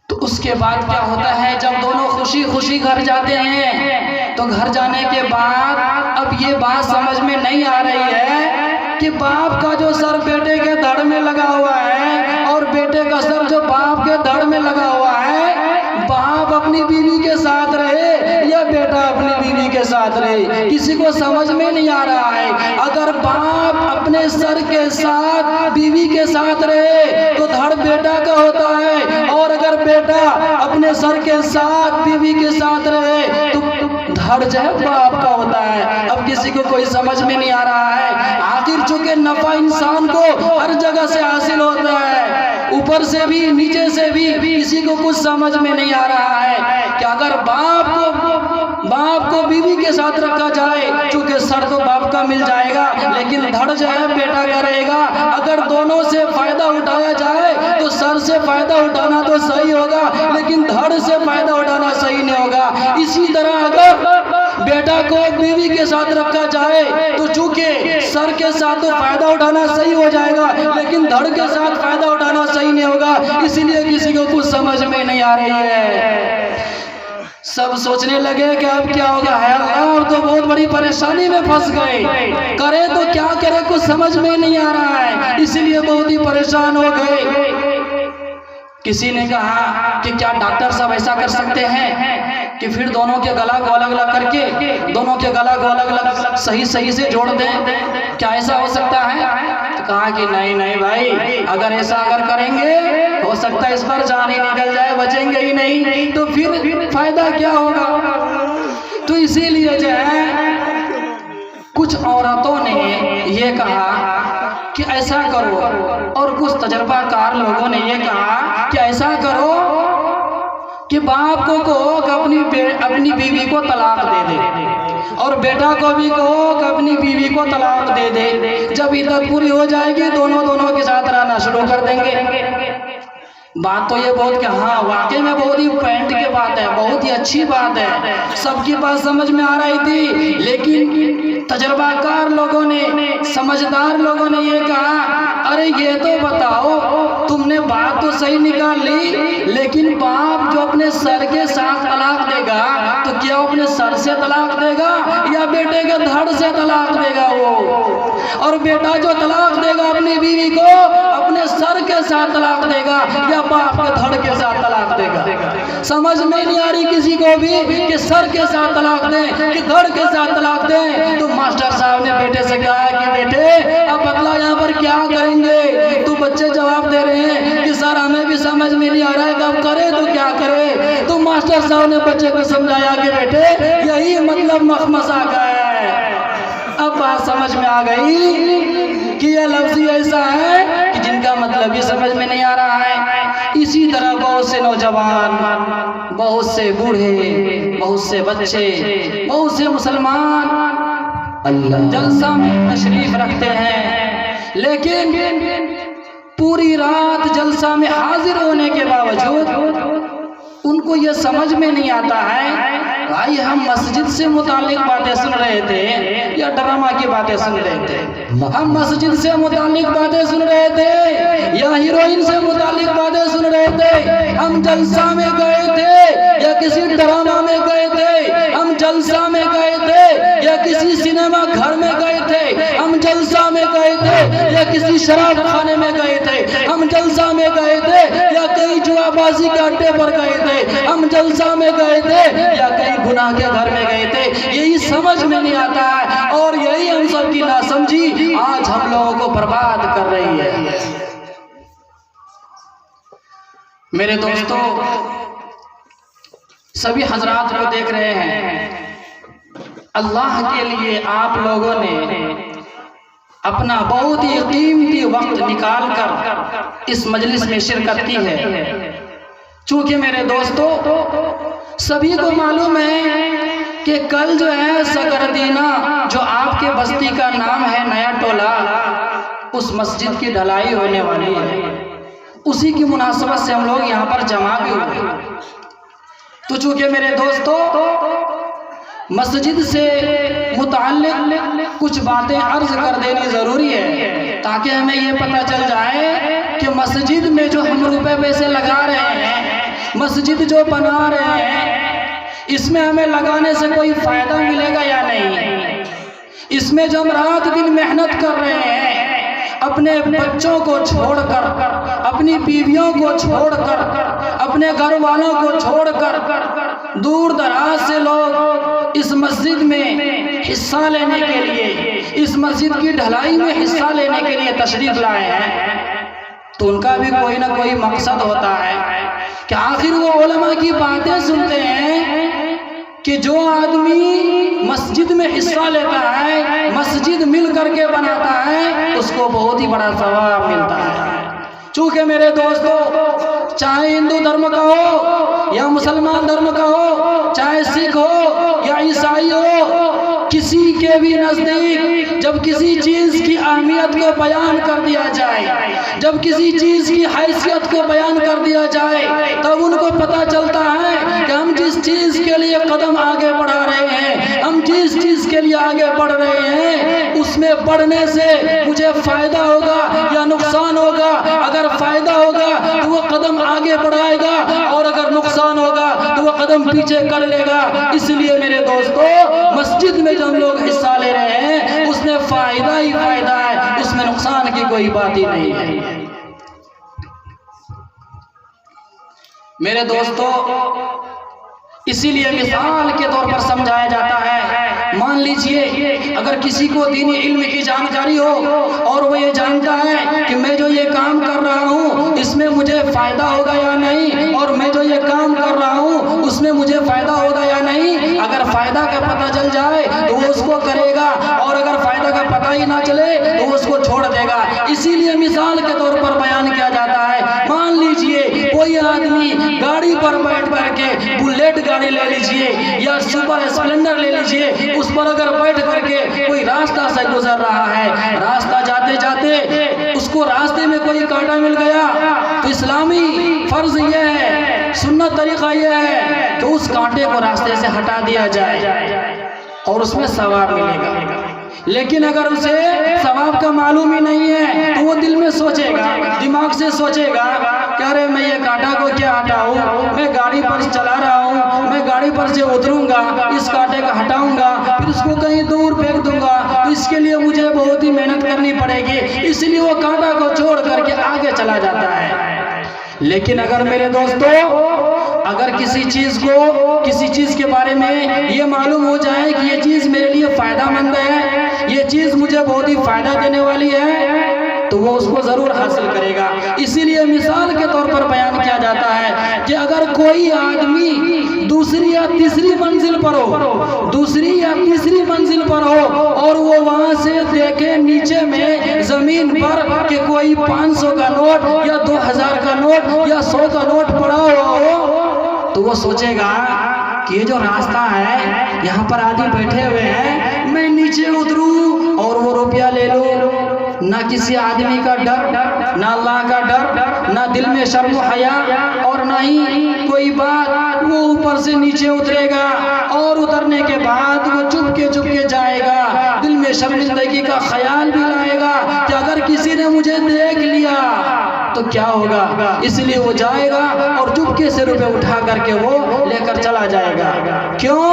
तो उसके बाद क्या होता है, जब दोनों खुशी खुशी घर जाते हैं तो घर जाने के बाद अब ये बात समझ में नहीं आ रही है कि बाप का जो सर बेटे के धड़ में लगा हुआ है और बेटे का सर जो बाप के धड़ में लगा हुआ है, बाप अपनी बीवी के साथ रहे या बेटा अपनी बीवी के साथ रहे, किसी को समझ में नहीं आ रहा है। अगर बाप अपने सर के साथ बीवी के साथ रहे तो धड़ बेटा का होता है, और अगर बेटा अपने सर के साथ बीवी के साथ रहे तो धड़ जो है बाप का होता है। अब किसी को कोई समझ में नहीं आ रहा है। आखिर चूंकि नफा इंसान को हर जगह से हासिल होता है, ऊपर से भी नीचे से भी, किसी को कुछ समझ में नहीं आ रहा है कि अगर बाप को बीवी के साथ रखा जाए, चूंकि सर तो बाप का मिल जाएगा लेकिन धड़ जो है बेटा का रहेगा। अगर दोनों से फायदा उठाया जाए तो सर से फायदा उठाना तो सही होगा, लेकिन धड़ से फायदा उठाना सही नहीं होगा। इसी तरह अगर बेटा को बीवी के साथ रखा जाए तो चूंकि सर के साथ तो फायदा उठाना सही हो जाएगा, लेकिन धड़ के साथ फायदा उठाना सही नहीं होगा। इसीलिए किसी को कुछ समझ में नहीं आ रही है। सब सोचने लगे कि अब क्या होगा, है अब तो बहुत बड़ी परेशानी में फंस गए, करे तो क्या करे कुछ समझ में नहीं आ रहा है, इसलिए बहुत ही परेशान हो गए। किसी ने कहा कि क्या डॉक्टर साहब ऐसा कर सकते हैं कि फिर दोनों के गला को अलग अलग करके दोनों के गला को अलग अलग सही सही से जोड़ दें, क्या ऐसा हो सकता है? तो कहा कि नहीं नहीं भाई, अगर ऐसा अगर करेंगे हो सकता है इस पर जान ही निकल जाए, बचेंगे ही नहीं, तो फिर फायदा क्या होगा। तो इसीलिए जो है कुछ औरतों ने ये कहा कि ऐसा करो, और कुछ तजर्बाकार लोगों ने ये कहा कि ऐसा करो कि बाप को कहो कि अपनी बीवी को तलाक दे दे, और बेटा को भी कहो कि अपनी बीवी को तलाक दे दे। जब इद्दत पूरी हो जाएगी दोनों के साथ रहना शुरू कर देंगे। बात तो ये बहुत कि हाँ वाकई में बहुत ही पॉइंट की बात है, बहुत ही अच्छी बात है, सबकी बात समझ में आ रही थी, लेकिन तजर्बाकार लोगों ने, समझदार लोगों ने ये कहा अरे ये तो बताओ तुमने बात तो सही निकाल ली, लेकिन बाप जो अपने सर के साथ तलाक देगा तो क्या अपने सर से तलाक देगा या बेटे के धड़ से तलाक देगा वो, और बेटा जो तलाक देगा अपनी बीवी को अपने सर के साथ तलाक देगा या बाप के धड़ के साथ तलाक देगा। समझ में नहीं आ रही किसी को भी कि सर के साथ तलाक दें कि धड़ के साथ तलाक दें। तो मास्टर साहब ने बेटे से कहा कि बेटे अब बतला यहाँ पर क्या करेंगे। तो बच्चे जवाब दे रहे हैं कि सर हमें भी समझ में नहीं आ रहा है कब करे तो क्या करे। तो मास्टर साहब ने बच्चे को समझाया कि बेटे यही मतलब मखमसा का है। अब बात समझ में आ गई कि यह लफ्ज़ ऐसा है कि जिनका मतलब भी समझ में नहीं आ रहा है। इसी तरह बहुत से नौजवान, बहुत से बूढ़े, बहुत से बच्चे, बहुत से मुसलमान अल्लाह जलसा में तशरीफ रखते हैं, लेकिन पूरी रात जलसा में हाजिर होने के बावजूद उनको ये समझ में नहीं आता है भाई हम मस्जिद से मुतालिक बातें सुन रहे थे या ड्रामा की बातें सुन रहे थे, हम मस्जिद से मुतालिक बातें सुन रहे थे या हीरोइन से मुतालिक बातें सुन रहे थे, हम जलसा में गए थे या किसी ड्रामा में गए थे, हम जलसा में गए थे या किसी सिनेमा घर में गए थे, हम जलसा में गए थे या किसी शराब खाने में गए थे, हम जलसा में गए थे या कहीं जुआबाजी के अड्डे पर गए थे, हम जलसा में गए थे या कहीं गुनाह के घर में गए थे। यही समझ में नहीं आता है और यही हम सब की नासमझी आज हम लोगों को बर्बाद कर रही है। मेरे दोस्तों, सभी हजरात को देख रहे हैं, अल्लाह के लिए आप लोगों ने अपना बहुत ही कीमती वक्त निकाल कर इस मजलिस में शिरकत की है। चूंकि मेरे दोस्तों सभी को मालूम है कि कल जो है सकरदीना, जो आपके बस्ती का नाम है नया टोला, उस मस्जिद की ढलाई होने वाली है। उसी की मुनासबत से हम लोग यहाँ पर जमा भी हुए। तो चूंकि मेरे दोस्तों मस्जिद से मुताल्लिक कुछ बातें अर्ज कर देनी ज़रूरी है ताकि हमें ये पता चल जाए कि मस्जिद में जो हम रुपए पैसे लगा रहे हैं, मस्जिद जो बना रहे हैं, इसमें हमें लगाने से कोई फ़ायदा मिलेगा या नहीं। इसमें जो हम रात दिन मेहनत कर रहे हैं, अपने बच्चों को छोड़कर, अपनी बीवियों को छोड़कर, अपने घर वालों को छोड़कर दूर दराज से लोग इस मस्जिद में हिस्सा लेने के लिए, इस मस्जिद की ढलाई में हिस्सा लेने के लिए तशरीफ लाए हैं, तो उनका भी कोई ना कोई मकसद होता है कि आखिर वो उलमा की बातें सुनते हैं कि जो आदमी मस्जिद में हिस्सा लेता है, मस्जिद मिल करके बनाता है, उसको बहुत ही बड़ा सवाब मिलता है। चूंकि मेरे दोस्तों, चाहे हिंदू धर्म का हो या मुसलमान धर्म का हो, चाहे सिख हो या ईसाई हो, किसी के भी नजदीक जब किसी चीज की अहमियत को बयान कर दिया जाए, जब किसी चीज की हैसियत को बयान कर दिया जाए, तब उनको पता चलता है कि हम जिस चीज के लिए कदम आगे बढ़ा रहे हैं, हम जिस चीज के लिए आगे बढ़ रहे हैं, उस उसमें पढ़ने से मुझे फायदा होगा या नुकसान होगा। अगर फायदा होगा तो वो कदम आगे बढ़ाएगा और अगर नुकसान होगा तो वो कदम पीछे कर लेगा। इसलिए मेरे दोस्तों, मस्जिद में जो हम लोग हिस्सा ले रहे हैं उसमें फायदा ही फायदा है, उसमें नुकसान की कोई बात ही नहीं है। मेरे दोस्तों, इसीलिए मिसाल के तौर पर समझाया जाता है। मान लीजिए अगर किसी को दीनी इल्म की जानकारी हो और वो ये जानता है कि मैं जो ये काम कर रहा हूँ इसमें मुझे फायदा होगा या नहीं, और मैं जो ये काम कर रहा हूँ उसमें मुझे फायदा होगा या नहीं। अगर फायदा का पता चल जाए तो वो उसको करेगा, और अगर फायदा का पता ही ना चले तो वो उसको छोड़ देगा। इसीलिए मिसाल के तौर पर बयान किया जाता है। मान लीजिए कोई आदमी गाड़ी पर बैठ करके, बुलेट गाड़ी ले लीजिए या सुपर स्प्लेंडर ले लीजिए, उस पर अगर बैठ करके कोई रास्ता से गुजर रहा है, रास्ता जाते जाते उसको रास्ते में कोई कांटा मिल गया, तो इस्लामी फर्ज यह है, सुन्नत तरीका यह है कि उस कांटे को रास्ते से हटा दिया जाए और उसमें सवाब मिलेगा। लेकिन अगर उसे सवाब का मालूम ही नहीं है तो वो दिल में सोचेगा, दिमाग से सोचेगा कि अरे मैं ये कांटा को क्या हटाऊं, मैं गाड़ी पर चला रहा हूं, मैं गाड़ी पर से उतरूंगा, इस कांटे को हटाऊंगा, फिर उसको कहीं दूर फेंक दूंगा, तो इसके लिए मुझे बहुत ही मेहनत करनी पड़ेगी। इसलिए वो कांटा को छोड़ करके आगे चला जाता है। लेकिन अगर मेरे दोस्तों, अगर किसी चीज के बारे में ये मालूम हो जाए कि ये चीज मेरे लिए फायदामंद है, ये चीज मुझे बहुत ही फायदा देने वाली है, तो वो उसको जरूर हासिल करेगा। इसीलिए मिसाल के तौर पर बयान किया जाता है कि अगर कोई आदमी दूसरी या तीसरी मंजिल पर हो और वो वहां से देखे नीचे में जमीन पर कि कोई 500 का नोट या 2000 का नोट या 100 का नोट पड़ा हुआ हो, तो वो सोचेगा कि ये जो रास्ता है यहाँ पर आदमी बैठे हुए हैं, मैं नीचे उतरूं और वो रुपया ले लूं। ना किसी आदमी का डर, ना अल्लाह का डर, ना दिल में शर्म हया, और ना ही कोई बात। वो ऊपर से नीचे उतरेगा और उतरने के बाद वो चुपके जाएगा, दिल में शर्मिंदगी का ख्याल भी लाएगा कि अगर किसी ने मुझे देख लिया तो क्या होगा। इसलिए वो जाएगा और चुपके से रुपए उठा करके वो लेकर चला जाएगा। क्यों?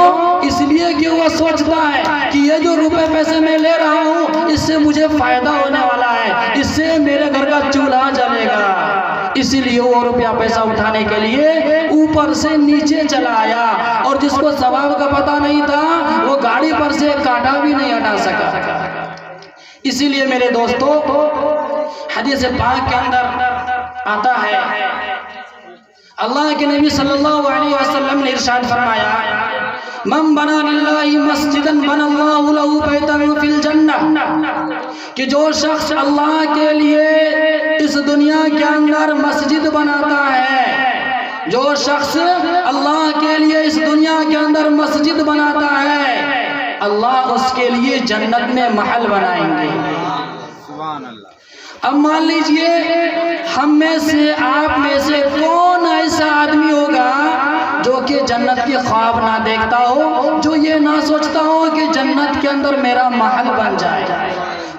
इसलिए कि वो सोचता है कि ये जो रुपए पैसे मैं ले रहा हूँ इससे मुझे फायदा होने वाला है, इससे मेरे घर का चूल्हा जलेगा। इसीलिए वो रुपया पैसा उठाने के लिए ऊपर से नीचे चला आया, और जिसको सवाब का पता नहीं था वो गाड़ी पर से कांटा भी नहीं हटा सका। इसीलिए मेरे दोस्तों, हदीस पाक के अंदर आता है, अल्लाह के नबी सल्लल्लाहु अलैहि वसल्लम ने इरशाद फरमाया, मन बना लिल्लाहि मस्जिदन बनल्लाहु लहु बैतन फिल जन्नह, कि जो शख्स अल्लाह के लिए इस दुनिया के अंदर मस्जिद बनाता है, जो शख्स अल्लाह के लिए इस दुनिया के अंदर मस्जिद बनाता है, अल्लाह उसके लिए जन्नत में महल बनाएंगे। सुभान अल्लाह। अब मान लीजिए हम में से, आप में से कौन ऐसा आदमी होगा जो कि जन्नत की ख्वाब ना देखता हो, जो ये ना सोचता हो कि जन्नत के अंदर मेरा महल बन जाए?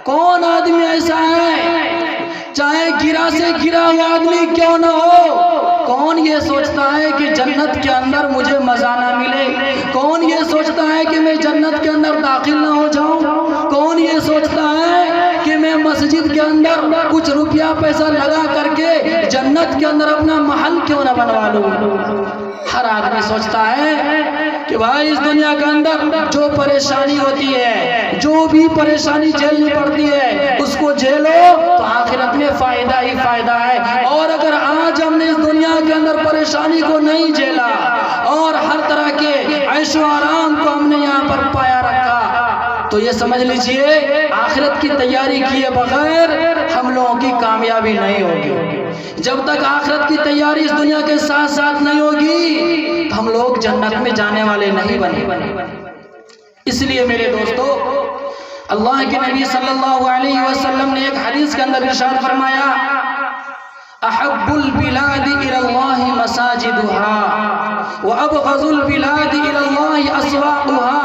कौन आदमी ऐसा है? चाहे गिरा से गिरा हुआ आदमी क्यों ना हो, कौन ये सोचता है कि जन्नत के अंदर मुझे मजा ना मिले? कौन ये सोचता है कि मैं जन्नत के अंदर दाखिल ना हो जाऊं? कौन ये सोचता है कि मैं मस्जिद के अंदर कुछ रुपया पैसा लगा करके जन्नत के अंदर अपना महल क्यों ना बनवा लूं? हर आदमी सोचता है कि भाई इस दुनिया के अंदर जो परेशानी होती है, जो भी परेशानी झेलनी पड़ती है, उसको झेलो तो आखिरत में फायदा ही फायदा है। और अगर आज हमने इस दुनिया के अंदर परेशानी को नहीं झेला और हर तरह के ऐशो आराम को हमने यहाँ पर पाया रखा, तो ये समझ लीजिए आखिरत की तैयारी किए बगैर हम लोगों की कामयाबी नहीं होगी। जब तक आखिरत की तैयारी इस दुनिया के साथ साथ नहीं होगी तो हम लोग जन्नत में जाने वाले नहीं बने। इसलिए मेरे दोस्तों, अल्लाह के नबी सल्लल्लाहु अलैहि वसल्लम ने एक हदीस के अंदर इरशाद फरमाया, अहब्बुल बिलादि इलल्लाहि मसाजिदुहा व अबग़ज़ुल बिलादि इलल्लाहि अस्वाक़ुहा,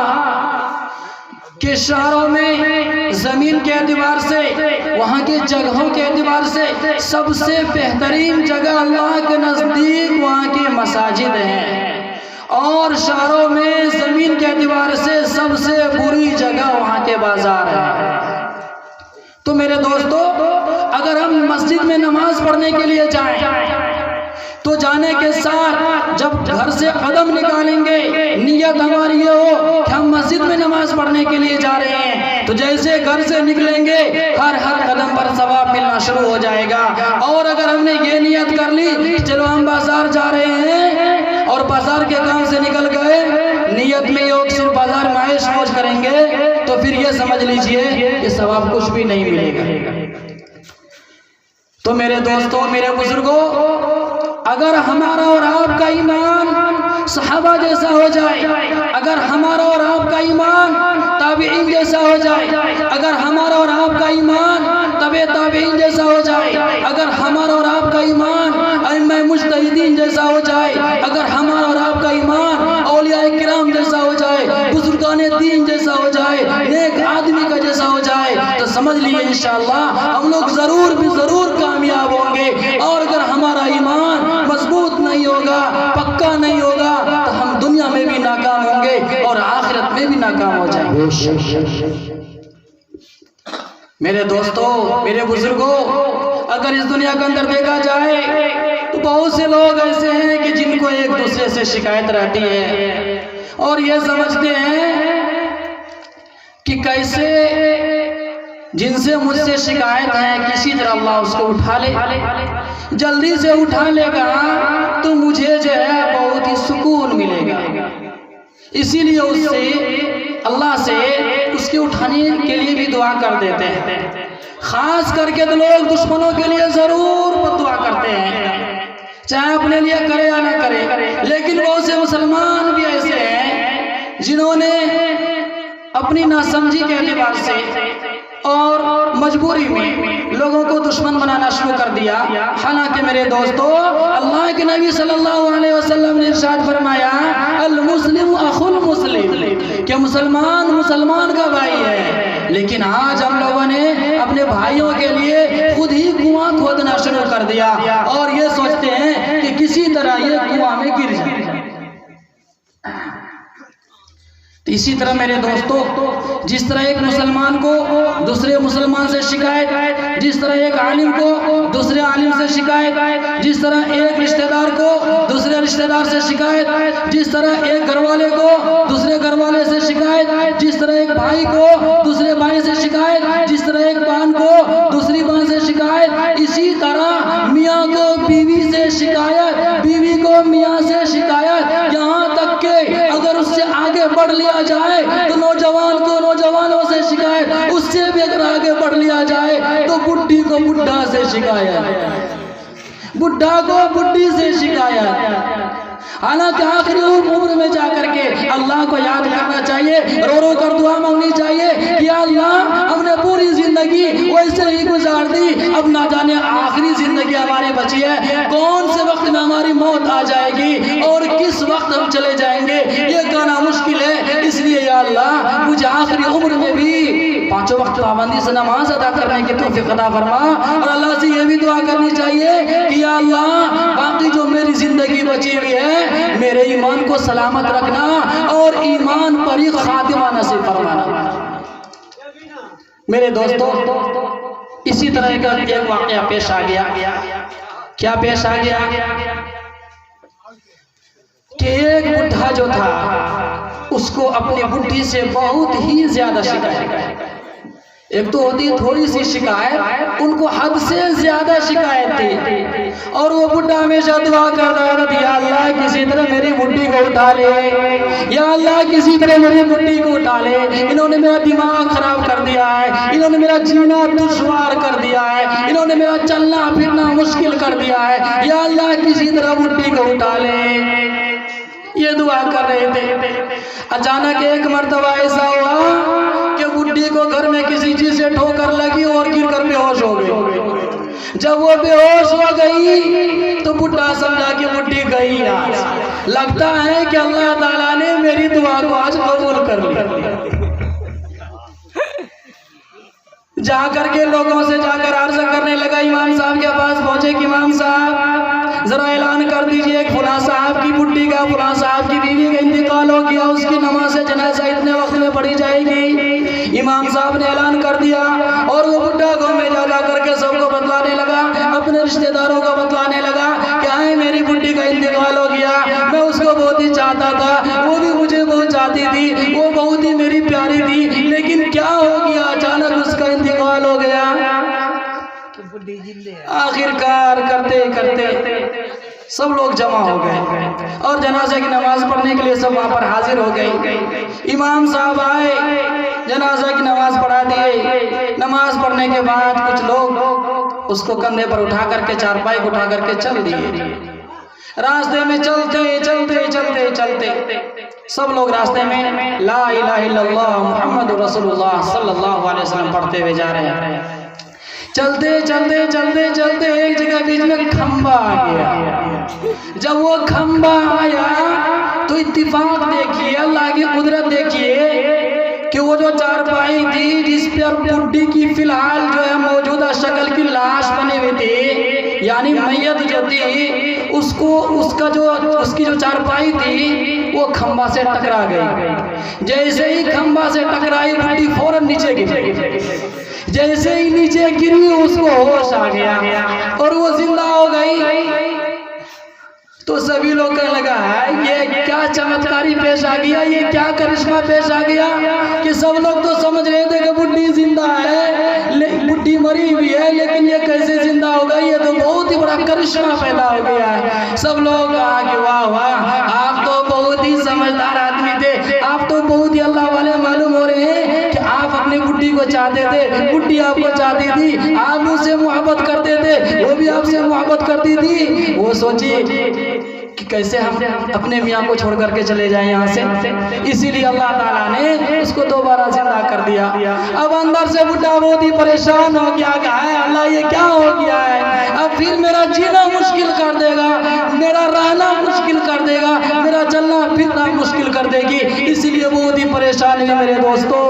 कि कि शहरों में ज़मीन के एतबार से, वहाँ के जगहों के एतबार से सबसे बेहतरीन जगह अल्लाह के नज़दीक वहाँ की मसाजिद हैं, और शहरों में ज़मीन के एतबार से सबसे बुरी जगह वहाँ के बाज़ार हैं। तो मेरे दोस्तों, अगर हम मस्जिद में नमाज पढ़ने के लिए जाएं तो जाने के साथ जब घर से कदम निकालेंगे नियत हमारी ये हो कि हम मस्जिद में नमाज पढ़ने के लिए जा रहे हैं, तो जैसे घर से निकलेंगे हर कदम पर सवाब मिलना शुरू हो जाएगा। और अगर हमने ये नियत कर ली चलो हम बाजार जा रहे हैं और बाजार के काम से निकल गए, नियत में योग सिर्फ बाजार में आयश मौज करेंगे, तो फिर ये समझ लीजिए कि सवाब कुछ भी नहीं मिलेगा। तो मेरे दोस्तों, मेरे बुजुर्गों, अगर हमारा और आपका ईमान सहाबा जैसा हो जाए, अगर हमारा और आपका ईमान ताबीईन जैसा हो जाए, अगर हमारा और आपका ईमान तबे ताबीईन जैसा हो जाए, अगर हमारा और आपका ईमान अइम्मा मुज्तहिदीन जैसा हो जाए, अगर हमारा और आपका ईमान औलिया किराम जैसा हो जाए, बुजुर्गाने दीन जैसा हो जाए, नेक आदमी का जैसा हो जाए, तो समझ लिए इंशाअल्लाह हम लोग जरूर कामयाब होंगे। और अगर हमारा ईमान मजबूत नहीं होगा, पक्का नहीं होगा, तो हम दुनिया में भी नाकाम होंगे और आखिरत में भी नाकाम हो जाएंगे। मेरे दोस्तों, मेरे बुजुर्गों, अगर इस दुनिया के अंदर देखा जाए तो बहुत से लोग ऐसे हैं कि जिनको एक दूसरे से शिकायत रहती है और ये समझते हैं कि कैसे जिनसे मुझसे शिकायत है किसी तरह अल्लाह उसको उठा ले, जल्दी से उठा लेगा तो मुझे जो है बहुत ही सुकून मिलेगा। इसीलिए उससे अल्लाह से उसके उठाने के लिए भी दुआ कर देते हैं। खास करके तो लोग दुश्मनों के लिए जरूर दुआ करते हैं, चाहे अपने लिए करे या ना करे। लेकिन बहुत से मुसलमान भी ऐसे हैं जिन्होंने अपनी नासमझी के एतबार से और मजबूरी में लोगों को दुश्मन बनाना शुरू कर दिया। हालांकि मेरे दोस्तों, अल्लाह के नबी सल्लल्लाहु अलैहि वसल्लम ने इरशाद फरमाया, अल मुस्लिम अखुल मुस्लिम, कि मुसलमान मुसलमान का भाई है। लेकिन आज हम लोगों ने अपने भाइयों के लिए खुद ही कुआं खोदना शुरू कर दिया और ये सोचते हैं कि किसी तरह ये कुआं में गिर जाए। इसी तरह मेरे दोस्तों, जिस तरह एक मुसलमान को दूसरे मुसलमान से शिकायत, जिस तरह एक आलिम को दूसरे आलिम से शिकायत, जिस तरह एक रिश्तेदार को दूसरे रिश्तेदार से शिकायत, जिस तरह एक घरवाले को दूसरे घरवाले से शिकायत, जिस तरह एक भाई को दूसरे भाई से शिकायत, जिस तरह एक बहन को दूसरी बहन से शिकायत, इसी तरह मियाँ को बीवी से शिकायत, बीवी को मियाँ से शिकायत, यहाँ तक के अगर उससे आगे बढ़ लिया जाए तो नौजवान को नौजवानों से शिकायत, उससे भी अगर आगे बढ़ लिया जाए तो बुढ़ी को बुढ़ा से शिकायत, बुढ़ा को बुढ़ी से शिकायत। हालांकि आखिरी उम्र में जाकर के अल्लाह को याद करना चाहिए, रो रो कर दुआ मांगनी चाहिए कि अल्लाह हमने पूरी जिंदगी वैसे ही गुजार दी, अब ना जाने आखिरी जिंदगी हमारी बची है, कौन से वक्त में हमारी मौत आ जाएगी और किस वक्त हम चले जाएंगे ये कहना मुश्किल है। इसलिए या अल्लाह मुझे आखिरी उम्र में भी पांचों वक्त पाबंदी से नमाज अदा करने की तौफीक अता फरमा, और अल्लाह से ये भी दुआ करनी चाहिए कि या अल्लाह बाकी जो मेरी जिंदगी बची हुई है मेरे ईमान को सलामत रखना और ईमान पर ही खातिमा नसीब फरमाना। मेरे दोस्तों, इसी तरह का एक वाकया पेश आ गया। क्या पेश आ गया कि एक बुढ़ा जो था उसको अपनी बुढ़ी से बहुत ही ज्यादा शिकायत, एक तो होती थोड़ी सी शिकायत, उनको हद से ज्यादा शिकायत थी। और वो बुढ़ा हमेशा दुआ कर रहा था, या अल्लाह किसी तरह मेरी बुढ़ी को उठा ले, या अल्लाह किसी तरह मेरी बुढ़ी को उठा ले, इन्होंने मेरा दिमाग खराब कर दिया है, इन्होंने मेरा जीना दुश्वार कर दिया है, इन्होंने मेरा चलना फिरना मुश्किल कर दिया है, या अल्लाह किसी तरह बुढ़ी को उठा ले। ये दुआ कर रहे थे। अचानक एक मर्तबा ऐसा हुआ कि बुढ़ी को घर में किसी चीज से ठोकर लगी और गिरकर बेहोश हो गई। जब वो बेहोश हो गई तो बुढ़ा समझा कि बुढ़ी गई आज, लगता है कि अल्लाह ताला ने मेरी दुआ को आज कबूल कर लिया। जा करके लोगों से जाकर अर्ज करने लगा, इमाम साहब के पास पहुंचे कि इमाम साहब जरा ऐलान कर दीजिए, फुला साहब की बुड्ढी का, फुला साहब की बीवी का इंतकाल हो गया, उसकी नमाज जनाजा इतने वक्त में पढ़ी जाएगी। इमाम साहब ने ऐलान कर दिया और वो बुड्ढा गाँव में जा करके सबको बतलाने लगा, अपने रिश्तेदारों को बतलाने लगा, क्या है मेरी बुड्ढी का इंतकाल हो गया, मैं उसको बहुत ही चाहता था, वो भी मुझे बहुत चाहती थी, वो बहुत ही मेरी प्यारी थी, लेकिन क्या हो गया, अचानक उसका इंतकाल हो गया। आखिरकार करते करते सब लोग जमा हो गए और जनाजे की नमाज पढ़ने के लिए सब वहां पर हाजिर हो गए। इमाम साहब आए, जनाजा की नमाज पढ़ा दिए। नमाज पढ़ने के बाद कुछ लोग उसको कंधे पर उठा करके, चारपाई को उठा करके चल दिए। रास्ते में चलते चलते चलते चलते सब लोग रास्ते में ला इलाहा इल्लल्लाह मुहम्मदुर रसूलुल्लाह सल्लल्लाहु अलैहि वसल्लम पढ़ते हुए जा रहे हैं। चलते चलते चलते चलते एक जगह बीच में खंबा आ गया। जब वो खंबा आया तो इत्तिफाक देखिए, अल्लाह की कुदरत देखिए कि वो जो चारपाई थी जिस पर बुड्ढी की फिलहाल जो है मौजूदा शक्ल की लाश बनी हुई थी, यानी मैयत जो थी, उसको उसकी जो चारपाई थी वो खंबा से टकरा गई। जैसे ही खंबा से टकराई बुड्ढी फौरन नीचे गिरी। जैसे ही नीचे गिरी उसको होश आ गया और वो जिंदा हो गई। तो सभी लोग कहने लगा है ये क्या चमत्कारी पेश आ गया, ये क्या करिश्मा पेश आ गया कि सब लोग तो समझ रहे थे कि बुड्ढी जिंदा है, बुड्ढी मरी हुई है, लेकिन ये कैसे जिंदा हो गई, ये तो बहुत ही बड़ा करिश्मा पैदा हो गया है। सब लोग कहा कि वाह वाह, आप तो बहुत ही समझदार आदमी थे, आप तो बहुत ही अल्लाह वाले मालूम हो रहे हैं कि आप अपनी बुड्ढी को चाहते थे, बुड्ढी आपको चाहती थी, आप उससे मोहब्बत करते थे, वो भी आपसे मोहब्बत करती थी। वो सोची कि कैसे हम अपने मियाँ को छोड़ करके चले जाएं यहाँ से, इसीलिए अल्लाह ताला ने उसको दोबारा जिंदा कर दिया। अब अंदर से बुड्ढा बहुत ही परेशान हो गया, कहा है अल्लाह ये क्या हो गया है, अब फिर मेरा जीना मुश्किल कर देगा, मेरा रहना मुश्किल कर देगा, मेरा चलना फिरना मुश्किल कर देगी, इसीलिए बहुत ही परेशान है मेरे दोस्तों।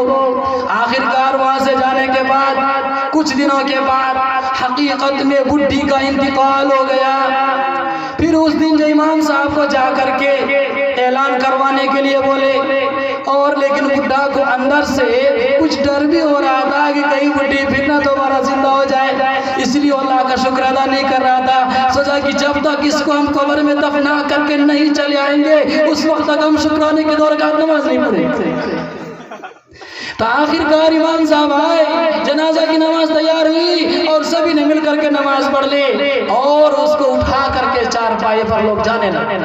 आखिरकार वहाँ से जाने के बाद कुछ दिनों के बाद हकीकत में बुड्ढी का इंतकाल हो गया। फिर उस दिन जो इमाम साहब को जा करके ऐलान करवाने के लिए बोले, और लेकिन बुड्ढा को अंदर से कुछ डर भी हो रहा था कि कहीं बुड्ढी फिर ना दोबारा जिंदा हो जाए, इसलिए अल्लाह का शुक्र अदा नहीं कर रहा था। सोचा कि जब तक इसको हम कब्र में दफना करके नहीं चले आएंगे उस वक्त तक हम शुक्राने के दौर का नमाज नहीं पढ़ेंगे। तो आखिरकार इमाम साहब आए, जनाजा की नमाज तैयार हुई और सभी ने मिलकर के नमाज पढ़ ली और उसको उठा करके चारपाई पर लोग जाने लगे।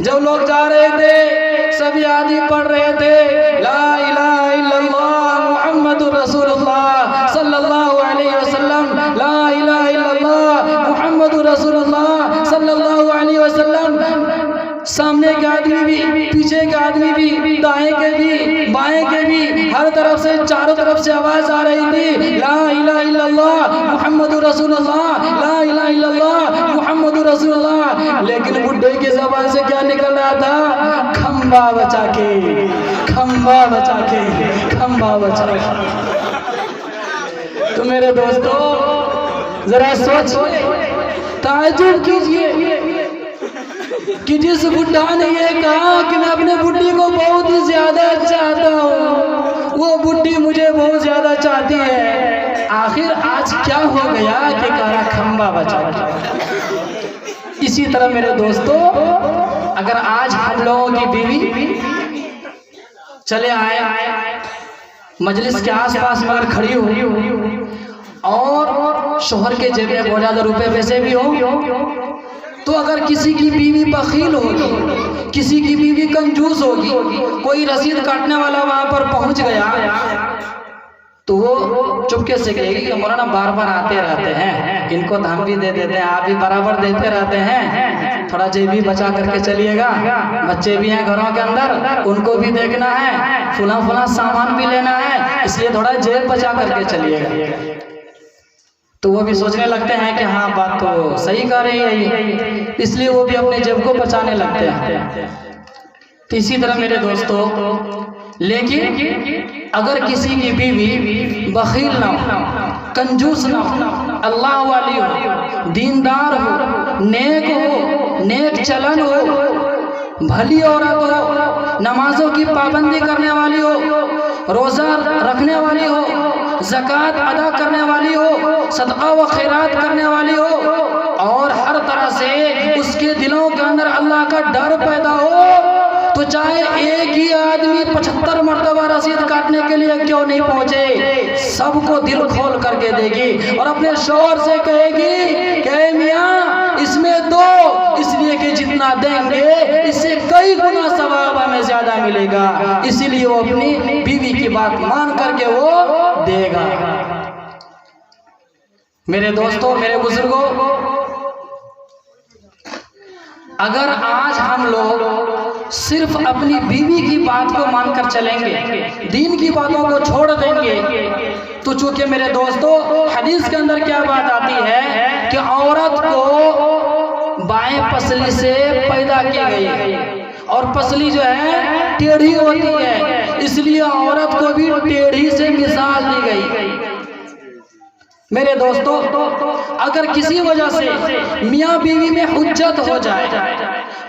जब लोग जा रहे थे सभी आदमी पढ़ रहे थे ला इलाहा इल्लल्लाह मुहम्मदुर रसूलुल्लाह सल्लल्लाहु अलैहि वसल्लम, ला इलाहा इल्लल्लाह मुहम्मदुर रसूलुल्लाह सल्लल्लाहु अलैहि वसल्लम। सामने के आदमी भी, पीछे के आदमी भी, दाएं के भी, बाएं के भी, हर तरफ से चारों तरफ से आवाज आ रही थी ला इलाहा इल्लल्लाह मुहम्मदुर रसूलुल्लाह, ला इलाहा इल्लल्लाह मुहम्मदुर रसूलुल्लाह। लेकिन बुड्ढे की जबान से क्या निकल रहा था, खंबा बचा के, खंबा बचा के, खंबा बचा के। तो मेरे दोस्तों जरा सोच, ताज्जुब कीजिए कि जिस बुड्ढा ने ये कहा कि मैं अपने बुड्ढी को बहुत ही ज्यादा चाहता हूँ, वो बुड्ढी मुझे बहुत ज्यादा चाहती है, आखिर आज क्या हो गया कि कहा खंबा बचा के। इसी तरह मेरे दोस्तों अगर आज हम लोगों की बीवी चले आए मजलिस के आसपास में अगर खड़ी हो और शोहर के जेब में बहुत ज्यादा रुपए पैसे भी हो, तो अगर किसी की बीवी बखील होगी, किसी की बीवी कंजूस होगी, कोई रसीद काटने वाला वहां पर पहुंच गया तो वो चुपके से कहेगी कि मौलाना बार बार आते रहते हैं, इनको तो हम भी दे देते हैं, आप भी बराबर देते रहते हैं, थोड़ा जेब भी बचा करके चलिएगा, बच्चे भी हैं घरों के अंदर, उनको भी देखना है, फुला फुला सामान भी लेना है, इसलिए थोड़ा जेब बचा करके चलिएगा। तो वो भी सोचने लगते हैं कि हाँ बात तो सही कर रही है, इसलिए वो भी अपने जेब को बचाने लगते हैं। तो इसी तरह मेरे दोस्तों लेकिन अगर किसी की बीवी बखील ना हो, कंजूस ना हो, अल्लाह वाली हो, दीनदार हो, नेक चलन हो, भली औरत हो, नमाजों की पाबंदी करने वाली हो, रोज़ा रखने वाली हो, ज़कात अदा करने वाली हो, सदका व खैरात करने वाली हो, और हर तरह से उसके दिलों के अंदर अल्लाह का डर पैदा हो, तो चाहे एक ही आदमी 75 मरतबा रसीद काटने के लिए क्यों नहीं पहुंचे, सबको दिल खोल करके देगी और अपने शौहर से कहेगी कि मियाँ इसमें दो, इसलिए कि जितना देंगे इससे कई गुना सवाब हमें ज्यादा मिलेगा, इसीलिए वो अपनी बीवी की बात मान करके वो देगा। मेरे दोस्तों, मेरे बुजुर्गों, अगर आज हम लोग सिर्फ अपनी बीवी की बात को मानकर चलेंगे, दीन की बातों को छोड़ देंगे, तो चूंकि मेरे दोस्तों हदीस के अंदर क्या बात आती है कि औरत को बाएं पसली से पैदा की गई है और पसली जो है टेढ़ी होती है, इसलिए औरत को भी टेढ़ी से मिसाल दी गई। मेरे दोस्तों, अगर किसी वजह से मियाँ बीवी में हुज्जत हो जाए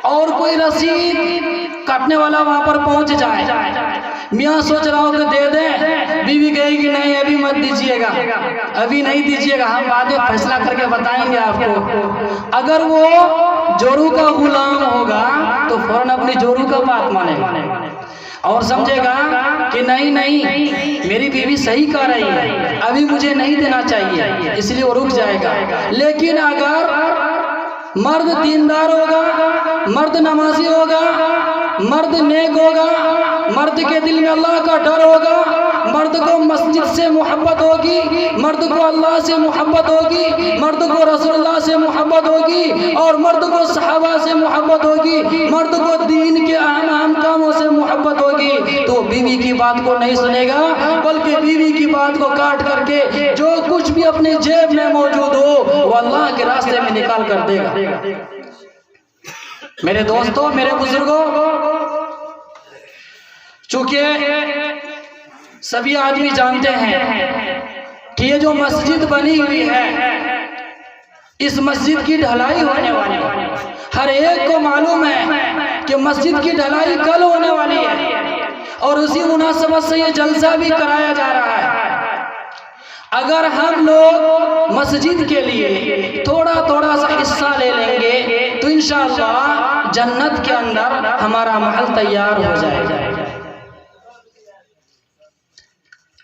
और कोई रसीद काटने वाला वहां पर पहुंच जाए, मियाँ सोच रहा हो कि दे दे, बीवी कहेगी नहीं अभी मत दीजिएगा, अभी नहीं दीजिएगा, हम बाद में फैसला करके बताएंगे आपको। अगर वो जोरू का गुलाम होगा तो फौरन अपनी जोरू का बात मानेगा और समझेगा कि नहीं मेरी बीवी सही कह रही है, अभी मुझे नहीं देना चाहिए, इसलिए वो रुक जाएगा। लेकिन अगर मर्द दीनदार होगा, मर्द नमाजी होगा, मर्द नेक होगा, मर्द के दिल में अल्लाह का डर होगा, मर्द को मस्जिद से मोहब्बत होगी, मर्द को अल्लाह से मोहब्बत होगी, मर्द को रसूलुल्लाह से मोहब्बत होगी, और मर्द को सहाबा से मोहब्बत होगी, मर्द को दीन के अहम कामों से मोहब्बत होगी, तो बीवी की बात को नहीं सुनेगा, बल्कि बीवी की बात को काट करके जो कुछ भी अपने जेब में मौजूद हो वो अल्लाह के रास्ते में निकाल कर देगा। मेरे दोस्तों, मेरे बुजुर्गों, चूंकि सभी आदमी जानते हैं कि ये जो मस्जिद बनी हुई है, इस मस्जिद की ढलाई होने वाली है। हर एक को मालूम है कि मस्जिद की ढलाई कल होने वाली है और उसी मुनासबत से ये जलसा भी कराया जा रहा है। अगर हम लोग मस्जिद के लिए थोड़ा थोड़ा सा हिस्सा ले लेंगे तो इंशाअल्लाह जन्नत के अंदर हमारा महल तैयार हो जाएगा।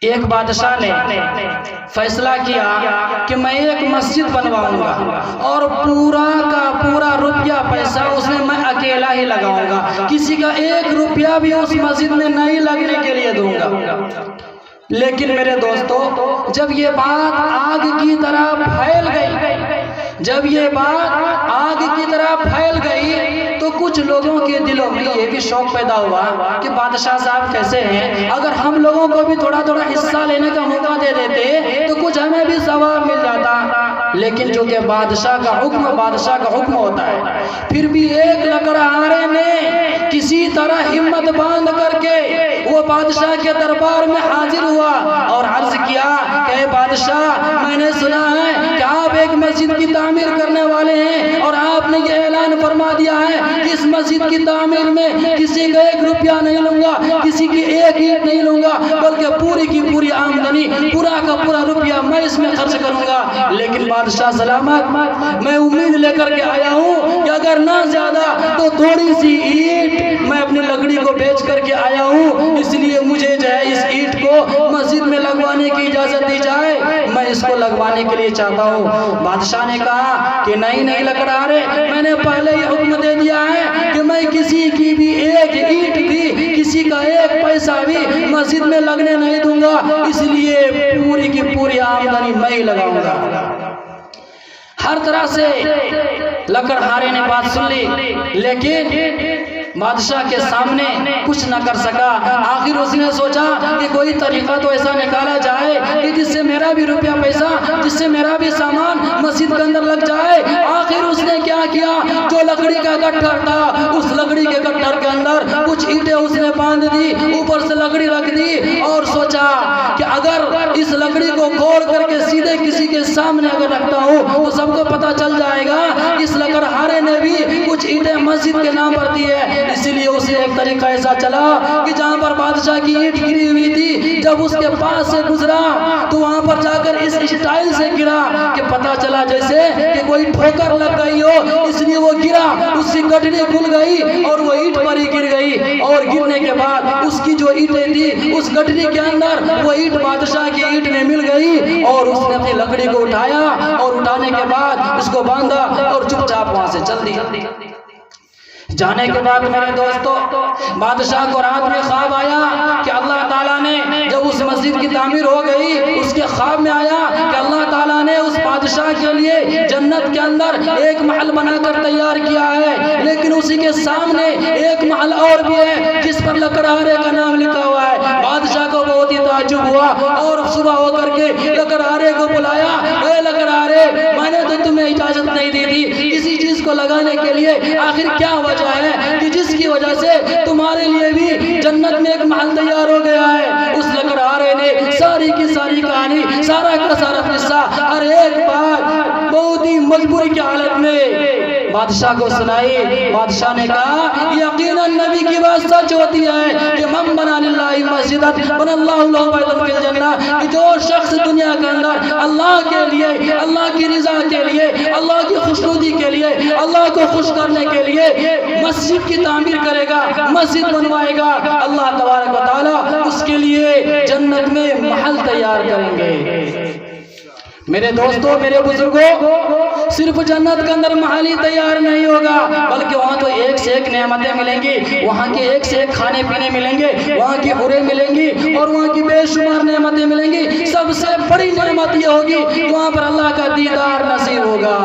एक बादशाह ने फैसला किया कि मैं एक मस्जिद बनवाऊंगा और पूरा का पूरा रुपया पैसा उसमें मैं अकेला ही लगाऊंगा, किसी का एक रुपया भी उस मस्जिद में नहीं लगने के लिए दूंगा। लेकिन मेरे दोस्तों, जब ये बात आग की तरह फैल गई, जब ये बात आग की तरह फैल गई, तो कुछ लोगों के दिलों में ये भी शौक पैदा हुआ कि बादशाह साहब कैसे हैं, अगर हम लोगों को भी थोड़ा थोड़ा हिस्सा लेने का मौका दे देते तो कुछ हमें भी सवाब मिल जाता। लेकिन जो कि बादशाह का हुक्म होता है, फिर भी एक लकड़हारे ने किसी तरह हिम्मत बांध करके वो बादशाह के दरबार में हाजिर हुआ और अर्ज किया कि बादशाह, मैंने सुना है कि आप एक मस्जिद की तामीर करने वाले हैं और आपने ये ऐलान फरमा दिया है कि इस मस्जिद की तामीर में किसी का एक रुपया नहीं लूंगा, किसी की एक ईंट नहीं लूंगा, बल्कि पूरी की पूरी आमदनी, पूरा का पूरा रुपया मैं इसमें खर्च करूंगा। लेकिन बादशाह सलामत, मैं उम्मीद लेकर के आया हूँ कि अगर ना ज्यादा तो थोड़ी सी ईंट मैं अपनी लकड़ी को बेच करके आया हूँ, इसलिए मुझे जो है इस ईंट को मस्जिद में लगवाने की इजाजत दी जाए, मैं इसको लगवाने के लिए चाहता हूँ। बादशाह ने कहा कि नहीं लकड़हारे, मैंने पहले ही हुक्म दे दिया है कि मैं किसी की भी एक ईंट भी, किसी का एक पैसा भी मस्जिद में लगने नहीं दूंगा, इसलिए पूरी की पूरी आमदनी मैं ही लगाऊंगा। हर तरह से लकड़हारे ने बात सुन ली, लेकिन बादशाह के सामने कुछ न कर सका। आखिर उसने सोचा कि कोई तरीका तो ऐसा निकाला जाए कि जिससे मेरा भी रुपया पैसा, जिससे मेरा भी सामान मस्जिद के अंदर लग जाए। आखिर उसने क्या किया, जो लकड़ी का गट्ठर था उस लकड़ी के गट्ठर के अंदर कुछ ईंटें उसने बांध दी, ऊपर से लकड़ी रख दी और सोचा कि अगर इस लकड़ी को खोल करके सीधे किसी के सामने अगर रखता हूँ तो सबको पता चल जाएगा इस लकड़हारे ने भी कुछ ईंटें मस्जिद के नाम पर दी है। इसीलिए उसे एक तरीका ऐसा चला कि जहाँ पर बादशाह की ईंट गिरी हुई थी, जब उसके पास से गुजरा तो वहां पर जाकर इस स्टाइल से गिरा कि पता चला जैसे कि कोई ठोकर लग गई हो, इसलिए वो गिरा, उसकी गठरी खुल गई और वो ईंट पर ही गिर गई। और गिरने के बाद उसकी जो ईंटें थी उस गठरी के अंदर वो ईंट बादशाह की ईंट में मिल गई और उसने अपनी लकड़ी को उठाया और उठाने के बाद उसको बांधा और चुपचाप वहां से चल दिया। जाने के बाद मेरे दोस्तों, बादशाह को रात में ख्वाब आया कि अल्लाह ताला ने, जब उस मस्जिद की तामीर हो गई, उसके ख्वाब में आया कि अल्लाह ताला ने उस बादशाह के लिए जन्नत के अंदर एक महल बनाकर तैयार किया है, लेकिन उसी के सामने एक महल और भी है जिस पर लकड़हारे का नाम लिखा हुआ है। बादशाह को बहुत ही ताज्जुब हुआ और सुबह होकर के लकड़हारे को बुलाया, ए लकड़हारे, मैंने तो तुम्हें इजाजत नहीं दी थी किसी चीज को लगाने के लिए, आखिर क्या वजह है कि जिसकी वजह से तुम्हारे लिए भी जन्नत में एक महल तैयार हो गया है। उस लकड़हारे ने सारी की सारी कहानी, सारा का सारा किस्सा हर एक बार बहुत ही मजबूरी की हालत में बादशाह को सुनाई। बादशाह ने कहा यकीनन नबी की बात सच होती है कि मन बना लिल्लाहि मस्जिदन बनल्लाहु लहु बैतन फिल जन्नह, कि जो शख्स दुनिया के अंदर अल्लाह के लिए, अल्लाह की रिजा के लिए, अल्लाह की खुशनुदी के लिए, अल्लाह को खुश करने के लिए मस्जिद की तामीर करेगा, मस्जिद बनवाएगा, अल्लाह तबारक व तआला उसके लिए जन्नत में महल तैयार करेंगे। मेरे दोस्तों, मेरे बुजुर्गों, सिर्फ जन्नत के अंदर महल ही तैयार नहीं होगा, बल्कि वहाँ तो एक से एक नेमतें मिलेंगी, वहाँ के एक से एक खाने पीने मिलेंगे, वहाँ की हुरें मिलेंगी और वहाँ की बेशुमार नेमतें मिलेंगी। सबसे बड़ी नेमत ये होगी कि वहाँ पर अल्लाह का दीदार नसीब होगा।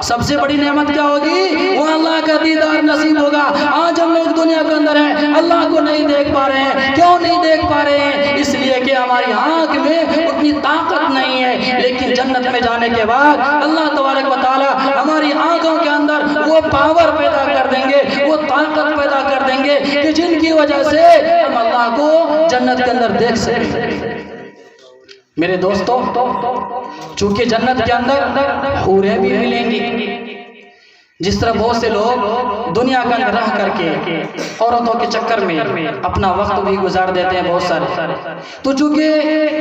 सबसे बड़ी नेमत क्या होगी? वहाँ अल्लाह का दीदार नसीब होगा। आज हम लोग दुनिया के अंदर हैं, अल्लाह को नहीं देख पा रहे हैं। क्यों नहीं देख पा रहे हैं? इसलिए कि हमारी आँख में उतनी ताकत नहीं है। लेकिन जन्नत में जाने के बाद अल्लाह तबारक व तआला हमारी आंखों के अंदर वो पावर पैदा कर देंगे, वो ताकत पैदा कर देंगे कि जिनकी वजह से हम अल्लाह को जन्नत के अंदर देख सकें। मेरे दोस्तों, चूंकि जन्नत के अंदर हूरें भी मिलेंगी, जिस तरह बहुत से लोग दुनिया के अंदर रह करके औरतों के चक्कर में अपना वक्त भी गुजार देते हैं बहुत सारे, तो चूंकि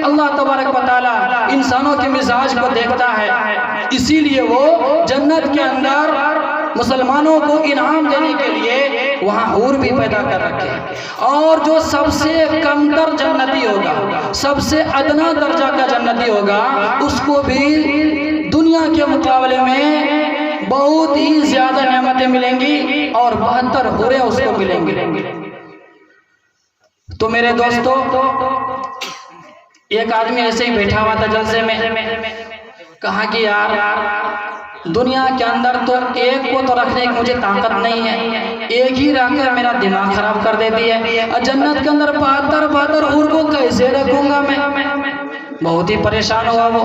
अल्लाह तबारक व तआला इंसानों के मिजाज को देखता है, इसीलिए वो जन्नत के अंदर मुसलमानों को इनाम देने के लिए वहाँ हूर भी पैदा कर रखे हैं। और जो सबसे कमतर जन्नती होगा, सबसे अदना दर्जा का जन्नती होगा, उसको भी दुनिया के मुकाबले में बहुत ही ज्यादा नेमतें मिलेंगी और 72 हूरें उसको मिलेंगी। तो मेरे दोस्तों, एक आदमी ऐसे ही बैठा हुआ था जलसे में, कहा कि यार दुनिया के अंदर तो एक को तो रखने की मुझे ताकत नहीं है, एक ही रखकर मेरा दिमाग खराब कर देती है, और जन्नत के अंदर 72 हूर को कैसे रखूंगा मैं? बहुत ही परेशान हुआ वो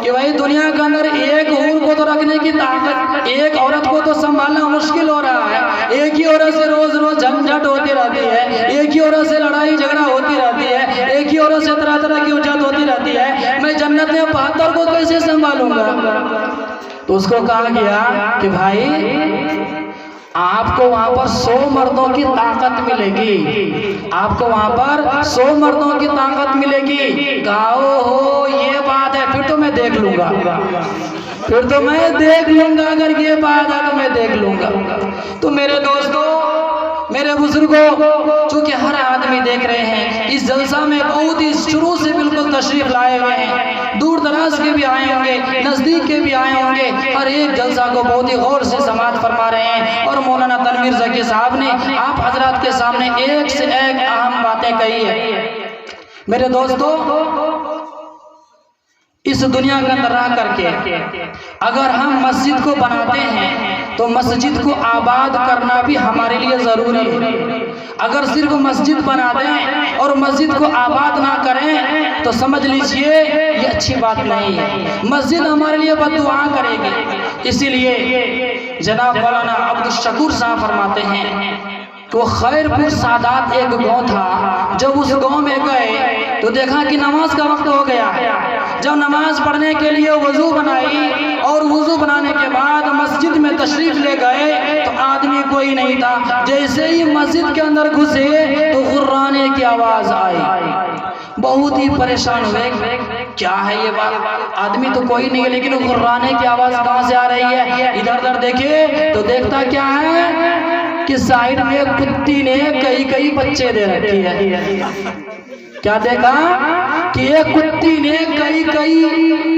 कि भाई दुनिया के अंदर एक हूर को तो रखने की ताकत, एक औरत को तो संभालना मुश्किल हो रहा है, एक ही औरत से रोज रोज झंझट होती रहती है, एक ही औरत से लड़ाई झगड़ा होती रहती है, एक ही औरत से तरह तरह की उज्जत होती रहती है, मैं जन्नत में 72 को कैसे संभालूंगा? तो उसको कहा गया कि भाई आपको वहां पर 100 मर्दों की ताकत मिलेगी, आपको वहां पर 100 मर्दों की ताकत मिलेगी। कहा हो ये बात है, फिर तो मैं देख लूंगा, फिर तो मैं देख लूंगा, अगर ये बात है तो मैं देख लूंगा। तो मेरे दोस्तों, मेरे बुजुर्गों, चूंकि हर आदमी देख रहे हैं इस जलसा में बहुत ही शुरू से बिल्कुल तशरीफ लाए हुए हैं, दूर दराज के भी आए होंगे, नजदीक के भी आए होंगे, हर एक जलसा को बहुत ही गौर से समाअत फरमा रहे हैं। और मौलाना तनवीर ज़की साहब ने आप हजरात के सामने एक से एक अहम बातें कही है। मेरे दोस्तों, इस दुनिया के अंदर रह करके अगर हम मस्जिद को बनाते हैं तो मस्जिद को आबाद करना भी हमारे लिए ज़रूरी है। अगर सिर्फ मस्जिद बना दें और मस्जिद को आबाद ना करें तो समझ लीजिए ये अच्छी बात नहीं है। मस्जिद हमारे लिए बद्दुआ करेगी। इसीलिए जनाब मौलाना अब्दुल शकूर साहब फरमाते हैं कि वो खैरपुर सादात एक गांव था। जब उस गांव में गए तो देखा कि नमाज का वक्त हो गया। जब नमाज पढ़ने के लिए वजू बनाई और वजू बनाने के बाद मस्जिद में तशरीफ ले गए तो आदमी कोई नहीं था। जैसे ही मस्जिद के अंदर घुसे तो गुर्राने की आवाज आई। बहुत ही परेशान हुए, क्या है ये बात, आदमी तो कोई नहीं है लेकिन गुर्राने की आवाज कहाँ से आ रही है। इधर उधर देखे तो देखता क्या है कि साइड में कुत्ती ने कई बच्चे दे रखे हैं। क्या देखा कि एक कुत्ती ने कई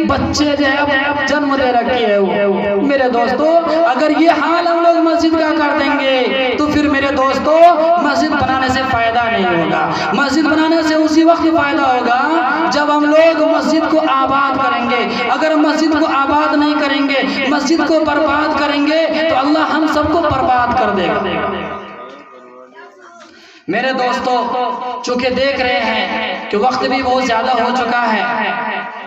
बच्चे जो है जन्म दे रखे है। वो मेरे दोस्तों अगर ये हाल हम लोग मस्जिद का कर देंगे तो फिर मेरे दोस्तों मस्जिद बनाने से फायदा नहीं होगा। मस्जिद बनाने से उसी वक्त फायदा होगा जब हम लोग मस्जिद को आबाद करेंगे। अगर मस्जिद को आबाद नहीं करेंगे, मस्जिद को बर्बाद करेंगे तो अल्लाह हम सबको बर्बाद कर देगा। मेरे दोस्तों चूंकि देख रहे हैं कि वक्त भी बहुत ज़्यादा हो चुका है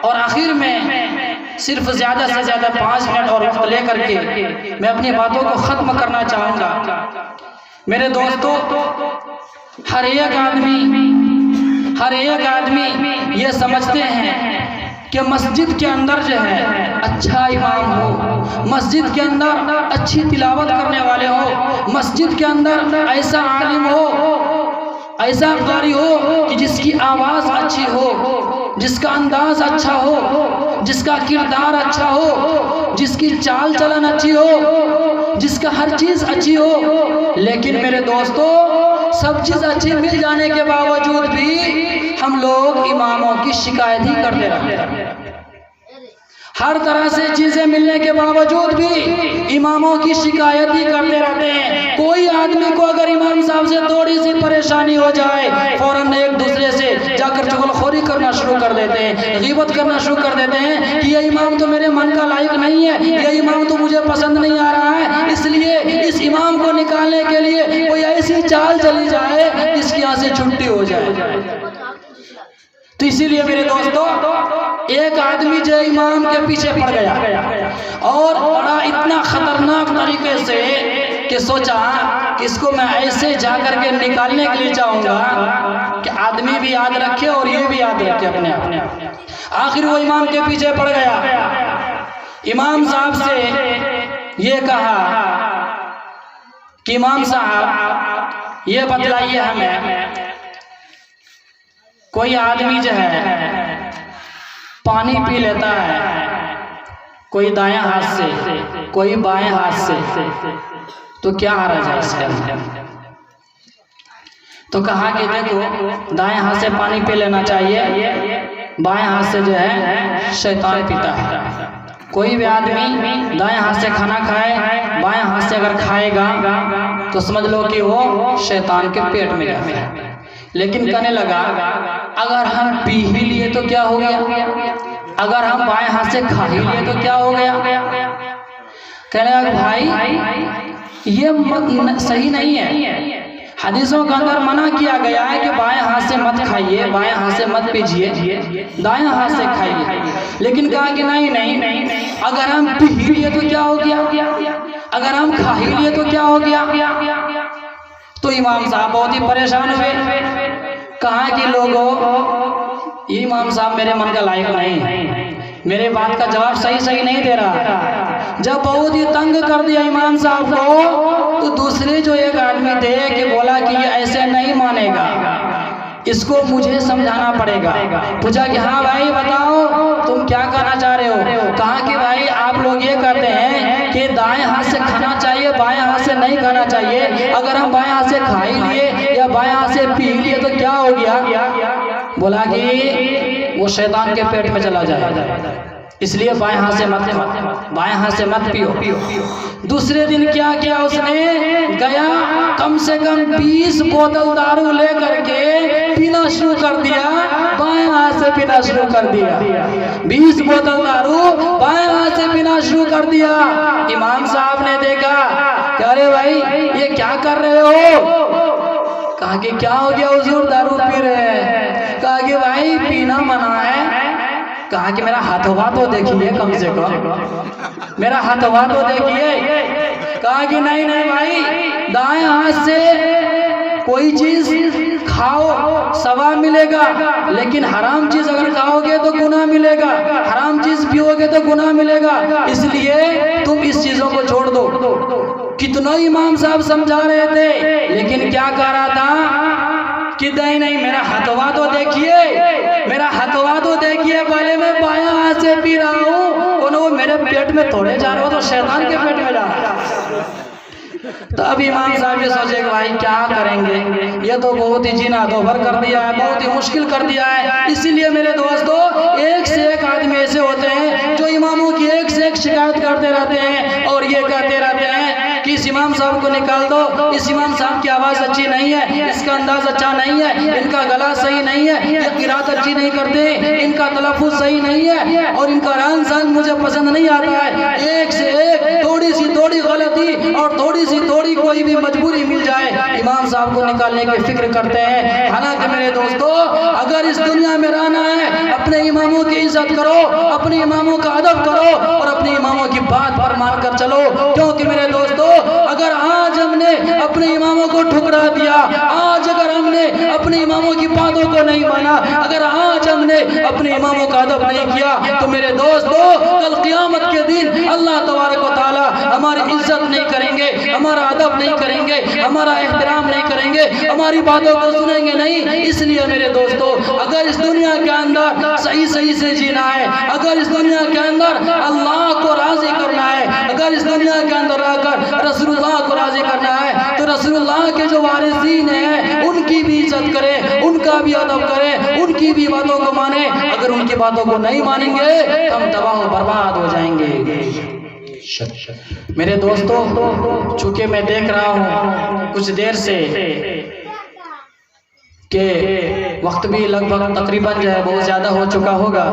और आखिर में सिर्फ ज़्यादा से ज़्यादा 5 मिनट और वक्त लेकर के मैं अपनी बातों को ख़त्म करना चाहूँगा। मेरे दोस्तों हर एक आदमी ये समझते हैं कि मस्जिद के अंदर जो है अच्छा इमाम हो, मस्जिद के अंदर अच्छी तिलावत करने वाले हो, मस्जिद के अंदर ऐसा आलिम हो, ऐसा कारी हो कि जिसकी आवाज़ अच्छी हो, जिसका अंदाज अच्छा हो, जिसका किरदार अच्छा हो, जिसकी चाल चलन अच्छी हो, जिसका हर चीज़ अच्छी हो। लेकिन मेरे दोस्तों सब चीज़ अच्छी मिल जाने के बावजूद भी हम लोग इमामों की शिकायत ही करते रहते हैं। हर तरह से चीजें मिलने के बावजूद भी इमामों की शिकायत ही करते रहते हैं। कोई आदमी को अगर इमाम साहब से थोड़ी सी परेशानी हो जाए फौरन एक दूसरे से जाकर चुगलखोरी करना शुरू कर देते हैं, गीबत करना शुरू कर देते हैं कि ये इमाम तो मेरे मन का लायक नहीं है, ये इमाम तो मुझे पसंद नहीं आ रहा है, इसलिए इस इमाम को निकालने के लिए कोई ऐसी चाल चली जाए जिसकी यहाँ से छुट्टी हो जाए। तो इसीलिए मेरे दोस्तों एक आदमी जो इमाम के पीछे पड़ गया और बड़ा इतना खतरनाक तरीके से कि सोचा कि इसको मैं ऐसे जाकर के निकालने के लिए चाहूंगा कि आदमी भी याद रखे और ये भी याद रखे अपने आप। आखिर वो इमाम के पीछे पड़ गया। इमाम साहब से ये कहा कि इमाम साहब ये बतलाइए हमें, कोई आदमी जो है पानी पी लेता है, कोई दायां हाथ से कोई बाएं हाथ से, तो क्या हर्ज है इसके अंदर? तो कहा कि देखो दाएं हाथ से पानी पी लेना चाहिए, बाएं हाथ से जो है शैतान पीता है। कोई भी आदमी दाएं हाथ से खाना खाए, बाएं हाथ से अगर खाएगा तो समझ लो कि वो शैतान के पेट में जाएगा। लेकिन कहने लगा अगर हम पी ही लिए तो क्या हो गया, अगर हम बाएं हाथ से खा ही लिए तो क्या हो गया? कहने लगा भाई ये सही नहीं है। हदीसों के अंदर मना किया गया है कि बाएं हाथ से मत खाइए, बाएं हाथ से मत पीजिए, दाएं हाथ से खाइए। लेकिन कहा कि नहीं, अगर हम पी ही लिए तो क्या हो गया, अगर हम खा ही लिए तो क्या हो गया? तो इमाम साहब बहुत ही परेशान हुए। कहा कि लोगों इमाम साहब मेरे मन का लायक नहीं है, मेरे बात का जवाब सही नहीं दे रहा। जब बहुत ही तंग कर दिया इमाम साहब को तो दूसरे जो एक आदमी थे कि बोला कि ये ऐसे नहीं मानेगा, इसको मुझे समझाना पड़ेगा। पूछा कि हाँ भाई बताओ तुम क्या कहना चाह रहे हो? कहा कि भाई आप लोग ये कहते हैं कि दाएं हाथ से खाना चाहिए, बाएं हाथ से नहीं खाना चाहिए। अगर हम बाएं हाथ से खा ही लिए या बाएं हाथ से पी लिए तो क्या हो गया? बोला कि वो शैतान के पेट में चला जाएगा, इसलिए बाएं हाथ से मत खाओ, बाएं हाथ से मत पियो। दूसरे दिन क्या किया उसने? गया कम से कम 20 बोतल दारू लेकर के पीना शुरू कर दिया बाएं हाथ से पीना शुरू कर दिया। 20 बोतल दारू बाएं हाथ से पीना शुरू कर दिया। इमाम साहब ने देखा कि अरे भाई ये क्या कर रहे हो? कहा कि क्या हो गया हुजूर, दारू पी रहे हैं? कहा कि भाई पीना मना है। कहा कि मेरा हथवा तो देखिए, कम से कम मेरा हथवा तो देखिए। कहा कि नहीं नहीं भाई, दाएं हाथ से कोई चीज खाओ सवाब मिलेगा, लेकिन हराम चीज अगर खाओगे तो गुनाह मिलेगा, हराम चीज पियोगे तो गुनाह मिलेगा, इसलिए तुम इस चीजों को छोड़ दो। कितना इमाम साहब समझा रहे थे, लेकिन क्या कह रहा था कि नहीं नहीं, मेरा हथवा तो देखिए, मेरा हथवा तो देखिए, पहले मैं बायां हाथ से पी रहा हूँ, वो मेरे पेट में थोड़े जा रहे हो तो शैतान के पेट में जा रहा है। तो अब इमाम साहब ये सोचे कि भाई क्या करेंगे, ये तो बहुत ही जीना दोभर कर दिया है, बहुत ही मुश्किल कर दिया है। इसीलिए मेरे दोस्तों, एक से एक आदमी ऐसे होते हैं जो इमामों की एक से एक शिकायत करते रहते हैं और ये कहते रहते हैं कि इस इमाम साहब को निकाल दो, इस इमाम साहब की आवाज़ अच्छी नहीं है, इसका अंदाज अच्छा नहीं है, इनका गला सही नहीं है, ये किरात अच्छी नहीं करते, इनका तलफ़ुज़ सही नहीं है और इनका रहन सहन मुझे पसंद नहीं आता है। एक से एक थोड़ी सी थोड़ी गलती और थोड़ी सी थोड़ी कोई भी मजबूरी मिल जाए, इमाम साहब को निकालने की फिक्र करते हैं। हालांकि मेरे दोस्तों, अगर इस दुनिया में रहना है, अपने इमामों की इज्जत करो, अपने इमामों का अदब करो और अपने इमामों की बात पर मानकर चलो। क्योंकि मेरे दोस्तों, अगर आज हमने अपने इमामों को ठुकरा दिया, आज अगर हमने अपने इमामों की बातों को नहीं माना, अगर आज हमने अपने इमामों का अदब नहीं किया, तो मेरे दोस्तों, कल क़यामत के दिन अल्लाह तबारक व तआला हमारी इज्जत नहीं करेंगे, हमारा अदब नहीं करेंगे, हमारा एहतराम नहीं करेंगे, हमारी बातों को सुनेंगे नहीं। इसलिए मेरे दोस्तों, अगर इस दुनिया के अंदर सही सही से जीना है, अगर इस दुनिया के अंदर अल्लाह को राजी करना है, अगर इस दुनिया के अंदर रहकर रसूलुल्लाह को राजी करना है, तो रसूलुल्लाह के जो वारिसीन हैं उनकी भी इज्जत करें, उनका भी अदब करें, उनकी भी बातों को माने। अगर उनकी बातों को नहीं मानेंगे तो हम तबाह बर्बाद हो जाएंगे। मेरे दोस्तों, चूंकि मैं देख रहा हूँ कुछ देर से कि वक्त भी लगभग तकरीबन जो है बहुत ज़्यादा हो चुका होगा,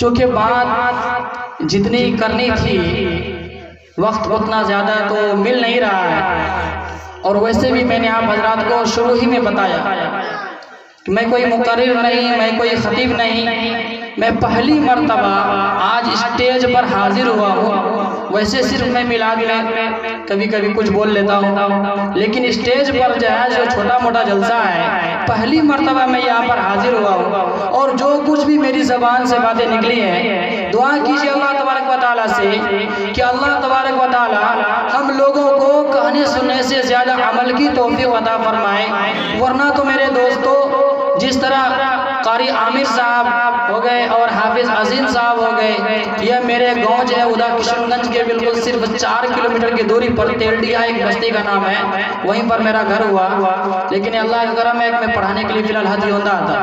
चूंकि बात जितनी करनी थी वक्त उतना ज़्यादा तो मिल नहीं रहा है। और वैसे भी मैंने आप हजरात को शुरू ही में बताया कि मैं कोई मुकर्रिर नहीं, मैं कोई खतीब नहीं, मैं पहली मर्तबा आज स्टेज पर हाजिर हुआ हूँ। वैसे सिर्फ मैं मिलाद में कभी कभी कुछ बोल लेता हूँ, लेकिन स्टेज पर जो है, जो छोटा मोटा जलसा है, पहली मर्तबा मैं यहाँ पर हाजिर हुआ हूँ। और जो कुछ भी मेरी ज़बान से बातें निकली हैं, दुआ कीजिए अल्लाह तबारक व तआला से कि अल्लाह तबारक व तआला हम लोगों को कहने सुनने से ज़्यादा अमल की तौफीक अता फरमाए। वरना तो मेरे दोस्तों, जिस तरह कारी आमिर साहब हो गए और हाफिज अजीम साहब हो गए, यह मेरे गांव जो है उधर किशनगंज के बिल्कुल सिर्फ 4 किलोमीटर की दूरी पर तेलडिया एक बस्ती का नाम है, वहीं पर मेरा घर हुआ। लेकिन अल्लाह का करम है, मैं पढ़ाने के लिए फिलहाल हज होता था,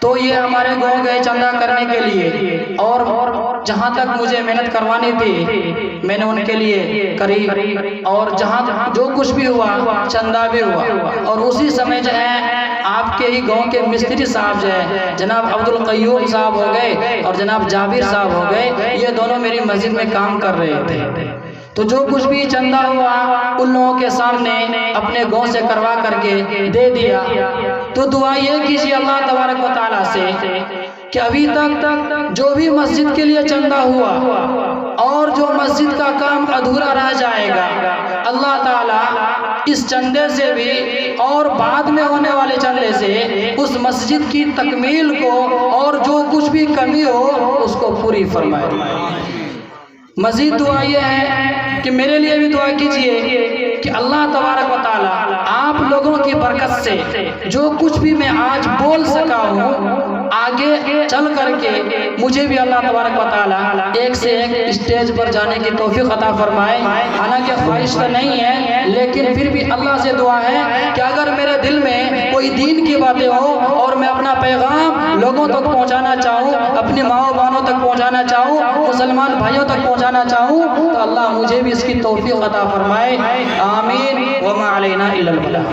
तो ये हमारे गांव गए चंदा करने के लिए, और जहाँ तक मुझे मेहनत करवानी थी मैंने उनके लिए करी, और जहाँ जो कुछ भी हुआ चंदा भी हुआ। और उसी समय जो है आपके ही गांव के मिस्त्री साहब जो है जनाब अब्दुल कय्यूम साहब हो गए और जनाब जाबिर साहब हो गए, ये दोनों मेरी मस्जिद में काम कर रहे थे। तो जो कुछ भी चंदा हुआ उन लोगों के सामने अपने गांव से करवा करके दे दिया। तो दुआ ये कीजिए अल्लाह तबारक व तआला से कि अभी तक जो भी मस्जिद के लिए चंदा हुआ और जो मस्जिद का काम अधूरा रह जाएगा, अल्लाह ताला इस चंदे से भी और बाद में होने वाले चंदे से उस मस्जिद की तकमील को और जो कुछ भी कमी हो उसको पूरी फरमाए। मजीद दुआ यह है कि मेरे लिए भी दुआ कीजिए कि अल्लाह तबारक व तआला आप लोगों की बरकत से जो कुछ भी मैं आज बोल सका हूँ, आगे चल करके मुझे भी अल्लाह तबारक व तआला एक से एक स्टेज पर जाने की तौफीक अता फरमाए। हालांकि ख्वाहिश तो नहीं है, लेकिन फिर भी अल्लाह से दुआ है कि अगर मेरे दिल में कोई दीन की बातें हो और मैं अपना पैगाम लोगों तक पहुँचाना चाहूँ, अपनी माओ बहनों तक पहुँचाना चाहूँ, मुसलमान भाइयों तक पहुँचाना चाहूँ, तो अल्लाह मुझे भी इसकी तौफीक अता फरमाए। आमीन व मा अलैना इल्लल बलाग।